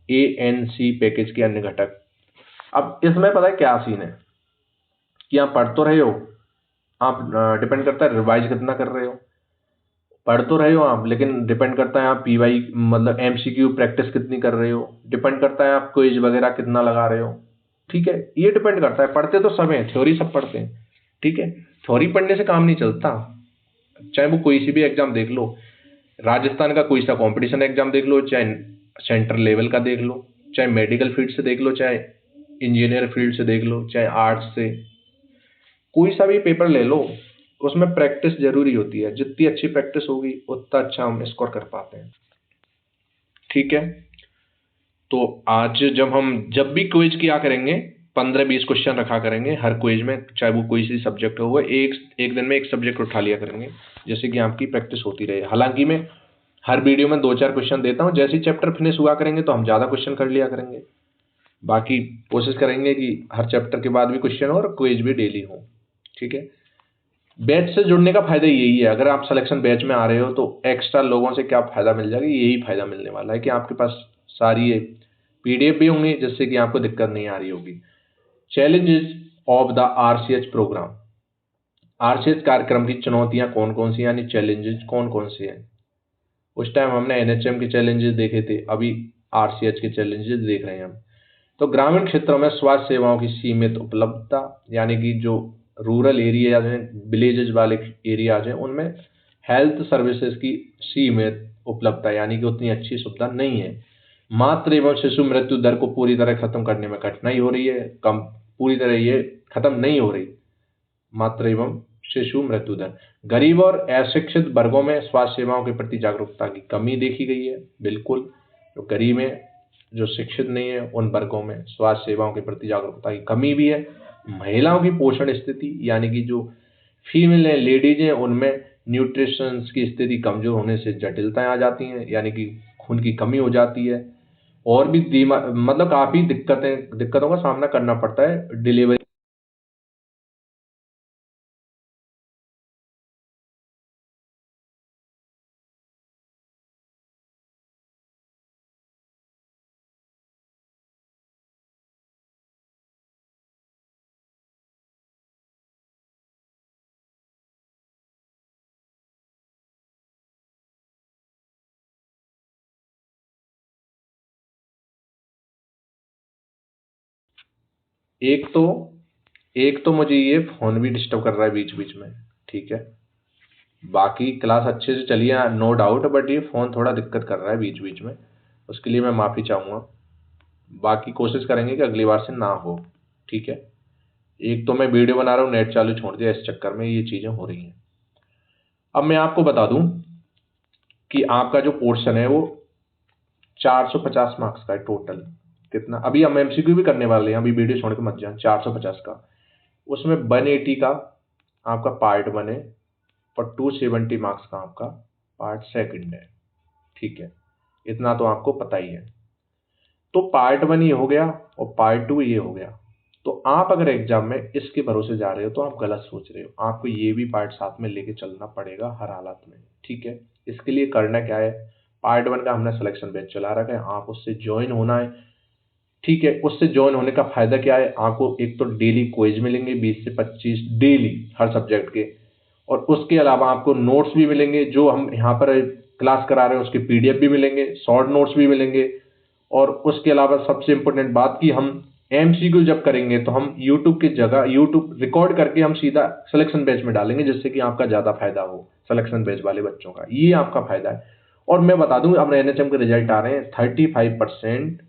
ANC पैकेज के अन्य घटक। अब इसमें पता है क्या सीन है कि आप पढ़ तो रहे हो, आप डिपेंड करता है रिवाइज कितना कर रहे हो। पढ़ तो रहे हो आप, लेकिन डिपेंड करता है आप PY मतलब MCQ प्रैक्टिस कितनी कर रहे हो, डिपेंड करता है आप क्विज वगैरह कितना लगा रहे हो। ठीक है, ये डिपेंड करता है। पढ़ते तो सब हैं, थ्योरी सब पढ़ते हैं। ठीक है, थ्योरी पढ़ने से काम नहीं चलता। चाहे वो कोई सी भी एग्जाम देख लो, राजस्थान का कोई सा कंपटीशन एग्जाम देख लो, चाहे सेंटर लेवल का देख लो, चाहे मेडिकल फील्ड से देख लो, चाहे इंजीनियर फील्ड से देख लो, चाहे आर्ट्स से, कोई सा भी पेपर ले लो, उसमें प्रैक्टिस जरूरी होती है। जितनी अच्छी प्रैक्टिस होगी उतना अच्छा हम स्कोर कर पाते हैं। ठीक है, तो आज जब भी क्विज किया करेंगे 15-20 क्वेश्चन रखा करेंगे हर क्विज में, चाहे वो कोई सी सब्जेक्ट हो, एक दिन में एक सब्जेक्ट उठा लिया करेंगे, जैसे कि आपकी प्रैक्टिस होती रहे। हालांकि मैं हर वीडियो में 2-4 क्वेश्चन देता हूं, जैसे ही चैप्टर फिनिश हुआ करेंगे तो हम ज़्यादा क्वेश्चन कर लिया करेंगे। बाकी कोशिश करेंगे कि हर चैप्टर के बाद भी क्वेश्चन हो और क्विज भी डेली हो। ठीक है, बैच से जुड़ने का फायदा यही है। अगर आप सिलेक्शन बैच में आ रहे हो तो एक्स्ट्रा लोगों से क्या फायदा मिल जाएगा, यही फायदा मिलने वाला है कि आपके पास सारी PDF भी होंगी, जिससे कि आपको दिक्कत नहीं आ रही होगी। Challenges of the RCH programme. RCH कार्यक्रम की चुनौतियां कौन कौन सी, यानी चैलेंजेस कौन कौन से हैं। उस टाइम हमने NHM के चैलेंजेस देखे थे, अभी RCH के चैलेंजेस देख रहे हैं हम। तो ग्रामीण क्षेत्रों में स्वास्थ्य सेवाओं की सीमित उपलब्धता, यानी कि जो रूरल एरियाज हैं, विलेजेस वाले एरियाज हैं, उनमें हेल्थ सर्विसेज की सीमित उपलब्धता, यानी कि उतनी अच्छी सुविधा नहीं है। मातृ एवं शिशु मृत्यु दर को पूरी तरह खत्म करने में कठिनाई हो रही है, कम पूरी तरह ये खत्म नहीं हो रही, मातृ एवं शिशु मृत्यु दर। गरीब और अशिक्षित वर्गों में स्वास्थ्य सेवाओं के प्रति जागरूकता की कमी देखी गई है। बिल्कुल, जो गरीब है, जो शिक्षित नहीं है, उन वर्गों में स्वास्थ्य सेवाओं के प्रति जागरूकता की कमी भी है। महिलाओं की पोषण स्थिति, यानी कि जो फीमेल है, लेडीज हैं, उनमें न्यूट्रिशन की स्थिति कमजोर होने से जटिलताएं आ जाती हैं, यानी कि खून की कमी हो जाती है, और भी मतलब काफी दिक्कतों का सामना करना पड़ता है डिलीवरी। एक तो मुझे ये फोन भी डिस्टर्ब कर रहा है बीच बीच में, ठीक है। बाकी क्लास अच्छे से चली है, नो डाउट, बट ये फोन थोड़ा दिक्कत कर रहा है बीच बीच में, उसके लिए मैं माफी चाहूंगा। बाकी कोशिश करेंगे कि अगली बार से ना हो, ठीक है। एक तो मैं वीडियो बना रहा हूँ, नेट चालू छोड़ दिया, इस चक्कर में ये चीजें हो रही हैं। अब मैं आपको बता दूं कि आपका जो पोर्शन है वो 450 मार्क्स का है टोटल। कितना? अभी हम एमसीक्यू भी करने वाले हैं, अभी वीडियो छोड़ के मत जाए। 450 का, उसमें 180 का आपका पार्ट 1 है और 270 मार्क्स का आपका पार्ट 2 है, ठीक है। इतना तो आपको पता ही है। तो पार्ट 1 ये हो गया और पार्ट 2 ये हो गया। तो आप अगर एग्जाम में इसके भरोसे जा रहे हो तो आप गलत सोच रहे हो। आपको ये भी पार्ट साथ में लेके चलना पड़ेगा हर हालत में, ठीक है। इसके लिए करना क्या है, पार्ट 1 का हमने सिलेक्शन बैच चला रखा है, आप उससे ज्वाइन होना है, ठीक है। उससे ज्वाइन होने का फायदा क्या है, आपको एक तो डेली क्विज मिलेंगे 20 से 25 डेली हर सब्जेक्ट के, और उसके अलावा आपको नोट्स भी मिलेंगे, जो हम यहाँ पर क्लास करा रहे हैं उसके पीडीएफ भी मिलेंगे, शॉर्ट नोट्स भी मिलेंगे। और उसके अलावा सबसे इंपॉर्टेंट बात कि हम एमसीक्यू जब करेंगे तो हम यूट्यूब की जगह यूट्यूब रिकॉर्ड करके हम सीधा सिलेक्शन बैच में डालेंगे, जिससे कि आपका ज्यादा फायदा हो सिलेक्शन बैच वाले बच्चों का, ये आपका फायदा है। और मैं बता दूं, अब एनएचएम के रिजल्ट आ रहे हैं 35%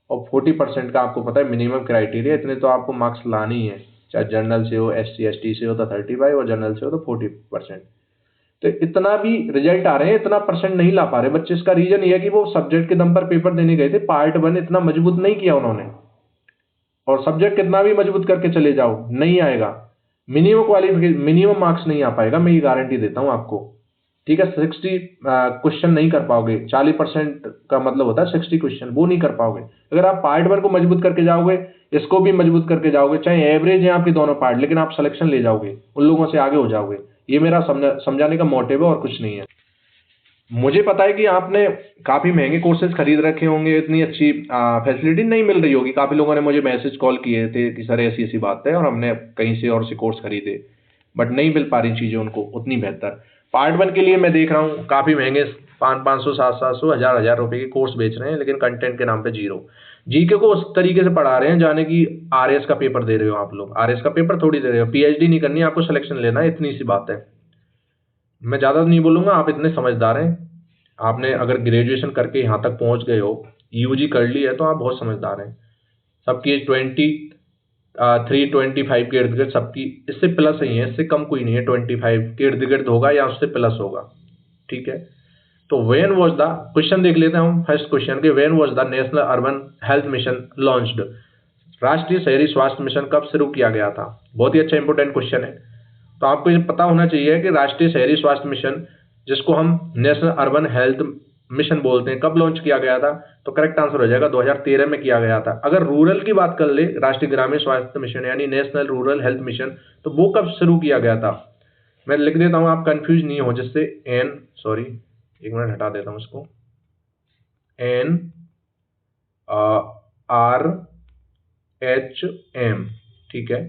और 40% का आपको पता है मिनिमम क्राइटेरिया, इतने तो आपको मार्क्स लाने ही है। चाहे जनरल से हो, एससी एसटी से हो तो 35 और जनरल से हो तो 40%। तो इतना भी रिजल्ट आ रहे हैं, इतना परसेंट नहीं ला पा रहे बच्चे। इसका रीजन ये है कि वो सब्जेक्ट के दम पर पेपर देने गए थे, पार्ट 1 इतना मजबूत नहीं किया उन्होंने। और सब्जेक्ट कितना भी मजबूत करके चले जाओ, नहीं आएगा, मिनिमम क्वालिफिकेशन, मिनिमम मार्क्स नहीं आ पाएगा, मैं ये गारंटी देता हूं आपको, ठीक है। 60 क्वेश्चन नहीं कर पाओगे, 40% का मतलब होता है 60 क्वेश्चन, वो नहीं कर पाओगे। अगर आप पार्ट 1 को मजबूत करके जाओगे, इसको भी मजबूत करके जाओगे, चाहे एवरेज है आपके दोनों पार्ट, लेकिन आप सिलेक्शन ले जाओगे, उन लोगों से आगे हो जाओगे। ये मेरा समझाने का मोटिव है और कुछ नहीं है। मुझे पता है कि आपने काफी महंगे कोर्सेज खरीद रखे होंगे, इतनी अच्छी फैसिलिटी नहीं मिल रही होगी। काफी लोगों ने मुझे मैसेज कॉल किए थे कि सर ऐसी ऐसी बात है, और हमने कहीं से और से कोर्स खरीदे, बट नहीं मिल पा रही चीजें उनको उतनी बेहतर। पार्ट 1 के लिए मैं देख रहा हूँ काफी महंगे 500 700 1000 रुपए के कोर्स बेच रहे हैं, लेकिन कंटेंट के नाम पे जीरो। जीके को उस तरीके से पढ़ा रहे हैं जाने की आरएस का पेपर दे रहे हो आप लोग। आरएस का पेपर थोड़ी दे रहे हो, पीएचडी नहीं करनी, आपको सिलेक्शन लेना है, इतनी सी बात है। मैं ज्यादा नहीं बोलूंगा, आप इतने समझदार हैं। आपने अगर ग्रेजुएशन करके यहाँ तक पहुंच गए हो, यूजी कर ली है, तो आप बहुत समझदार हैं। सबकी एज 23-25 के इर्द गिर्द सबकी, इससे प्लस ही है, इससे कम कोई नहीं है। 25 के इर्द गिर्द होगा या उससे प्लस होगा, ठीक है। तो वेन वॉज द क्वेश्चन देख लेते हैं हम। फर्स्ट क्वेश्चन के, when was the national urban health mission launched? राष्ट्रीय शहरी स्वास्थ्य मिशन कब शुरू किया गया था? बहुत ही अच्छा इंपोर्टेंट क्वेश्चन है। तो आपको ये पता होना चाहिए कि राष्ट्रीय शहरी स्वास्थ्य मिशन, जिसको हम नेशनल अर्बन हेल्थ मिशन बोलते हैं, कब लॉन्च किया गया था? तो करेक्ट आंसर हो जाएगा 2013 में किया गया था। अगर रूरल की बात कर ले, राष्ट्रीय ग्रामीण स्वास्थ्य मिशन यानी नेशनल रूरल हेल्थ मिशन, तो वो कब शुरू किया गया था? मैं लिख देता हूं, आप कंफ्यूज नहीं हो, जिससे एक मिनट हटा देता हूं इसको, NRHM, ठीक है,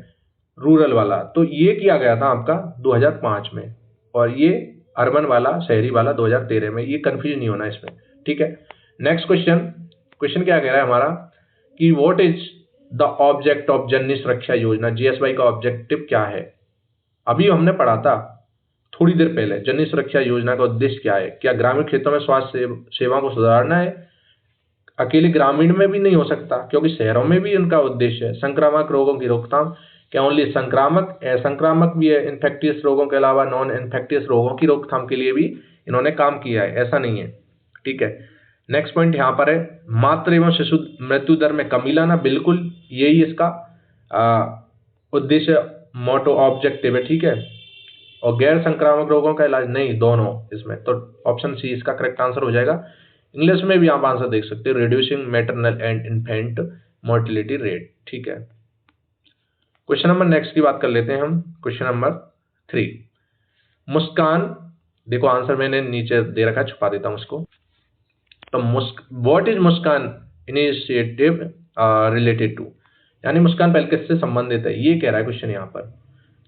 रूरल वाला। तो ये किया गया था आपका 2005 में, और ये अर्बन वाला, शहरी वाला 2013 में। ये कंफ्यूज नहीं होना इसमें, ठीक है। नेक्स्ट क्वेश्चन क्या कह रहा है हमारा कि what is the object of Janani Suraksha Yojana? GSY का ऑब्जेक्टिव क्या है? अभी हमने पढ़ा था थोड़ी देर पहले, जननी सुरक्षा योजना का उद्देश्य क्या है? क्या ग्रामीण क्षेत्रों में स्वास्थ्य सेवाओं को सुधारना है? अकेले ग्रामीण में भी नहीं हो सकता, क्योंकि शहरों में भी इनका उद्देश्य है संक्रामक रोगों की रोकथाम, क्या ओनली संक्रामक, असंक्रामक भी है इन्फेक्टियस रोगों के अलावा नॉन इन्फेक्टियस रोगों की रोकथाम के लिए भी इन्होंने काम किया है, ऐसा नहीं है। ठीक है, नेक्स्ट पॉइंट यहाँ पर है मातृ एवं शिशु मृत्यु दर में कमी लाना, बिल्कुल यही इसका उद्देश्य, मोटो ऑब्जेक्टिव है। ठीक है, और गैर संक्रामक रोगों का इलाज नहीं, दोनों इसमें, तो ऑप्शन सी इसका करेक्ट आंसर हो जाएगा। इंग्लिश में भी आप आंसर देख सकते हो, reducing maternal and infant mortality rate. ठीक है, क्वेश्चन नंबर नेक्स्ट की बात कर लेते हैं हम। क्वेश्चन नंबर 3, मुस्कान, देखो आंसर मैंने नीचे दे रखा है, छुपा देता हूं उसको। तो what is Muskan initiative related to, यानी मुस्कान पहल किससे संबंधित है, ये कह रहा है क्वेश्चन यहाँ पर।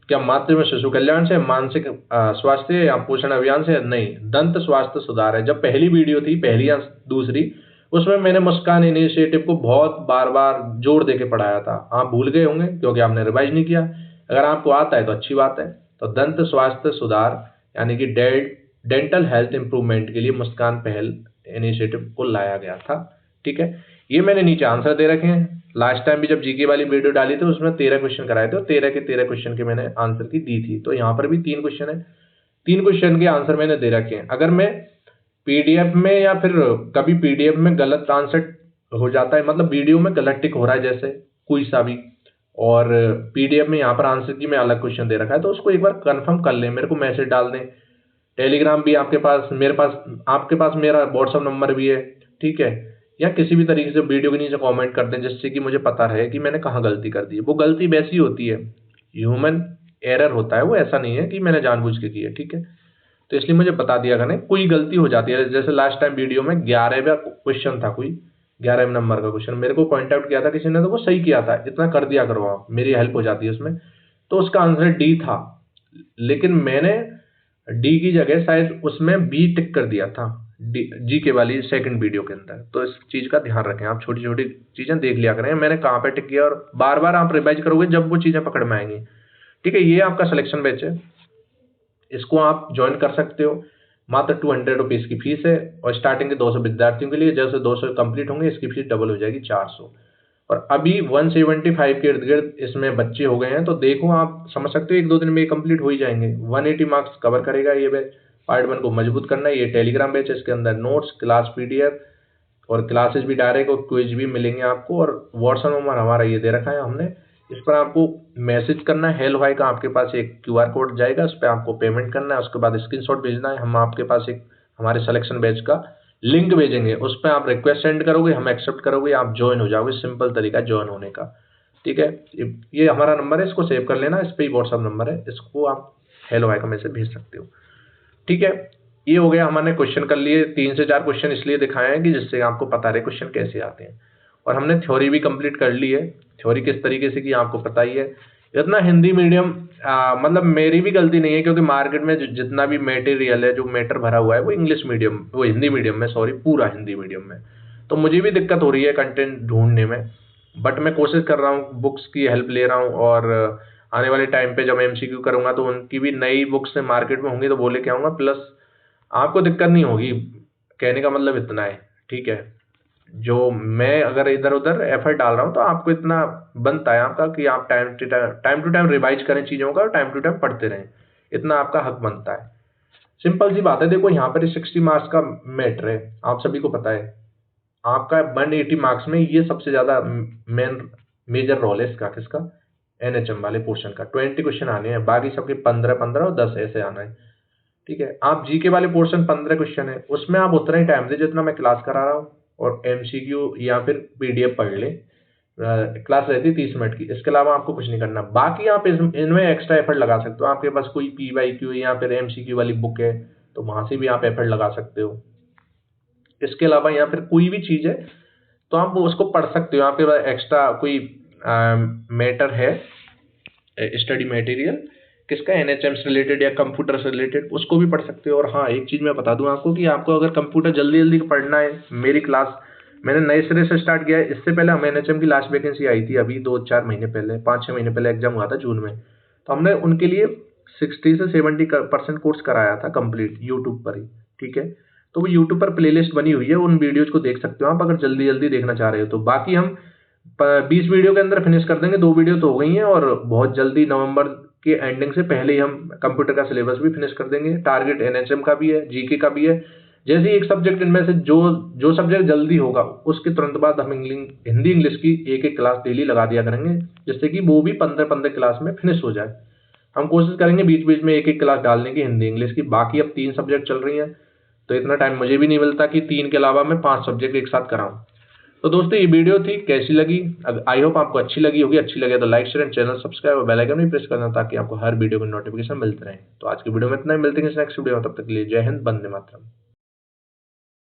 क्या मातृ एवं शिशु कल्याण से, मानसिक स्वास्थ्य या पोषण अभियान से? नहीं, दंत स्वास्थ्य सुधार है। जब पहली वीडियो थी, पहली या दूसरी, उसमें मैंने मुस्कान इनिशिएटिव को बहुत बार बार जोर देके पढ़ाया था। आप भूल गए होंगे क्योंकि आपने रिवाइज नहीं किया। अगर आपको आता है तो अच्छी बात है। तो दंत स्वास्थ्य सुधार यानी कि डेंटल हेल्थ इंप्रूवमेंट के लिए मुस्कान पहल इनिशिएटिव को लाया गया था। ठीक है, ये मैंने नीचे आंसर दे रखे हैं। लास्ट टाइम भी जब जीके वाली वीडियो डाली थी उसमें 13 क्वेश्चन कराए थे और 13 के 13 क्वेश्चन के मैंने आंसर की दी थी। तो यहाँ पर भी 3 क्वेश्चन है, 3 क्वेश्चन के आंसर मैंने दे रखे हैं। अगर मैं पीडीएफ में या फिर कभी पीडीएफ में गलत आंसर हो जाता है, मतलब वीडियो में गलत टिक हो रहा है जैसे कोई सा भी, और पीडीएफ में यहाँ पर आंसर की मैं अलग क्वेश्चन दे रखा है, तो उसको एक बार कंफर्म कर लें, मेरे को मैसेज डाल दें। टेलीग्राम भी आपके पास, मेरे पास, आपके पास मेरा व्हाट्सअप नंबर भी है। ठीक है, या किसी भी तरीके से वीडियो के नीचे कमेंट कर दें जिससे कि मुझे पता रहे कि मैंने कहाँ गलती कर दी है। वो गलती वैसी होती है, ह्यूमन एरर होता है वो, ऐसा नहीं है कि मैंने जानबूझ के की है। ठीक है, तो इसलिए मुझे बता दिया करें, कोई गलती हो जाती है। जैसे लास्ट टाइम वीडियो में 11वां क्वेश्चन था, कोई 11वें नंबर का क्वेश्चन मेरे को पॉइंट आउट किया था किसी ने, तो वो सही किया था, इतना कर दिया करो आप, मेरी हेल्प हो जाती है उसमें। तो उसका आंसर डी था, लेकिन मैंने डी की जगह शायद उसमें बी टिक कर दिया था जी के वाली सेकंड वीडियो के अंदर। तो इस चीज का ध्यान रखें, आप छोटी छोटी चीजें देख लिया करें मैंने कहाँ पे टिक किया, और बार बार आप रिवाइज करोगे जब वो चीजें पकड़ में आएंगी। ठीक है, ये आपका सिलेक्शन बैच है, इसको आप ज्वाइन कर सकते हो। मात्र 200 रुपीज की फीस है, और स्टार्टिंग के 200 विद्यार्थियों के लिए, जैसे 200 कंप्लीट होंगे इसकी फीस डबल हो जाएगी 400। और अभी 175 के इर्द गिर्द इसमें बच्चे हो गए हैं, तो देखो आप समझ सकते हो 1-2 दिन में ये कंप्लीट हो ही जाएंगे। 180 मार्क्स कवर करेगा ये बैच। पार्ट 1 को मजबूत करना है, ये टेलीग्राम बैच है, इसके अंदर नोट्स, क्लास पीडीएफ और क्लासेस भी डायरेक्ट और क्विज भी मिलेंगे आपको। और व्हाट्सएप नंबर हमारा ये दे रखा है हमने, इस पर आपको मैसेज करना है, हेलो हाई का आपके पास एक क्यूआर कोड जाएगा, उस पर आपको पेमेंट करना है, उसके बाद स्क्रीनशॉट भेजना है, हम आपके पास एक हमारे सिलेक्शन बैच का लिंक भेजेंगे, उस पर आप रिक्वेस्ट सेंड करोगे, हम एक्सेप्ट करोगे, आप ज्वाइन हो जाओगे। सिंपल तरीका ज्वाइन होने का। ठीक है, ये हमारा नंबर है, इसको सेव कर लेना, इस पर ही व्हाट्सअप नंबर है, इसको आप हेलो हाई का मैसेज भेज सकते हो। ठीक है, ये हो गया, हमने क्वेश्चन कर लिए। 3 से 4 क्वेश्चन इसलिए दिखाए हैं कि जिससे आपको पता रहे क्वेश्चन कैसे आते हैं। और हमने थ्योरी भी कंप्लीट कर ली है। थ्योरी किस तरीके से की आपको पता ही है। इतना हिंदी मीडियम मतलब मेरी भी गलती नहीं है, क्योंकि मार्केट में जितना भी मटेरियल है, जो मैटर भरा हुआ है, वो इंग्लिश मीडियम, वो हिंदी मीडियम में, सॉरी, पूरा हिंदी मीडियम में। तो मुझे भी दिक्कत हो रही है कंटेंट ढूंढने में, बट मैं कोशिश कर रहा हूँ, बुक्स की हेल्प ले रहा हूँ। और आने वाले टाइम पे जब एमसीक्यू करूंगा तो उनकी भी नई बुक्स मार्केट में होंगी तो वो लेके आऊंगा, प्लस आपको दिक्कत नहीं होगी। कहने का मतलब इतना है। ठीक है, जो मैं अगर इधर उधर एफर्ट डाल रहा हूँ तो आपको इतना बनता है आपका कि आप टाइम टू टाइम रिवाइज करें चीज़ों का और टाइम टू टाइम पढ़ते रहें, इतना आपका हक बनता है। सिंपल सी बात है, देखो यहाँ पर 60 मार्क्स का मैटर है, आप सभी को पता है। आपका 180 मार्क्स में ये सबसे ज़्यादा मेजर रोल है इसका, किसका? एनएचएम वाले पोर्शन का। 20 क्वेश्चन आने हैं, बाकी सबके 15-15 और 10 ऐसे आना है। ठीक है, आप जीके वाले पोर्शन 15 क्वेश्चन है, उसमें आप उतना ही टाइम दे जितना मैं क्लास करा रहा हूँ, और एमसीक्यू या फिर पीडीएफ पढ़ ले। क्लास रहती है 30 मिनट की, इसके अलावा आपको कुछ नहीं करना। बाकी आप इनमें एक्स्ट्रा एफर्ट लगा सकते हो। आपके पास कोई पीवाईक्यू या फिर एमसीक्यू वाली बुक है तो वहां से भी आप एफर्ट लगा सकते हो। इसके अलावा या फिर कोई भी चीज है तो आप उसको पढ़ सकते हो। आपके पास एक्स्ट्रा कोई मैटर है, स्टडी मटेरियल किसका, एनएचएम से रिलेटेड या कंप्यूटर से रिलेटेड, उसको भी पढ़ सकते हो। और हाँ, एक चीज़ मैं बता दूं आपको कि आपको अगर कंप्यूटर जल्दी जल्दी पढ़ना है, मेरी क्लास मैंने नए सिरे से स्टार्ट किया है। इससे पहले हम एनएचएम की लास्ट वैकेंसी आई थी अभी 2-4 महीने पहले, 5-6 महीने पहले एग्जाम हुआ था जून में, तो हमने उनके लिए 60 से 70% कोर्स कराया था कंप्लीट यूट्यूब पर ही। ठीक है, तो वो यूट्यूब पर प्लेलिस्ट बनी हुई है, उन वीडियोज को देख सकते हो आप अगर जल्दी जल्दी देखना चाह रहे हो तो। बाकी हम 20 वीडियो के अंदर फिनिश कर देंगे। 2 वीडियो तो हो गई हैं और बहुत जल्दी नवंबर के एंडिंग से पहले ही हम कंप्यूटर का सिलेबस भी फिनिश कर देंगे। टारगेट एनएचएम का भी है, जीके का भी है। जैसे ही एक सब्जेक्ट इनमें से जो सब्जेक्ट जल्दी होगा उसके तुरंत बाद हम हिंदी इंग्लिश की एक क्लास डेली लगा दिया करेंगे, जिससे कि वो भी 15-15 क्लास में फिनिश हो जाए। हम कोशिश करेंगे बीच बीच में एक क्लास डालने की हिंदी इंग्लिश की। बाकी अब 3 सब्जेक्ट चल रही हैं, तो इतना टाइम मुझे भी नहीं मिलता कि 3 के अलावा मैं 5 सब्जेक्ट एक साथ कराऊं। तो दोस्तों ये वीडियो थी, कैसी लगी? आई होप आपको अच्छी लगी होगी। अच्छी लगे तो like share and channel subscribe और बेल आइकन भी प्रेस करना, ताकि आपको हर वीडियो में नोटिफिकेशन मिलते रहे। तो आज की वीडियो में इतना ही, मिलते हैं नेक्स्ट वीडियो में। तब तक के लिए जय हिंद, वंदे मातरम।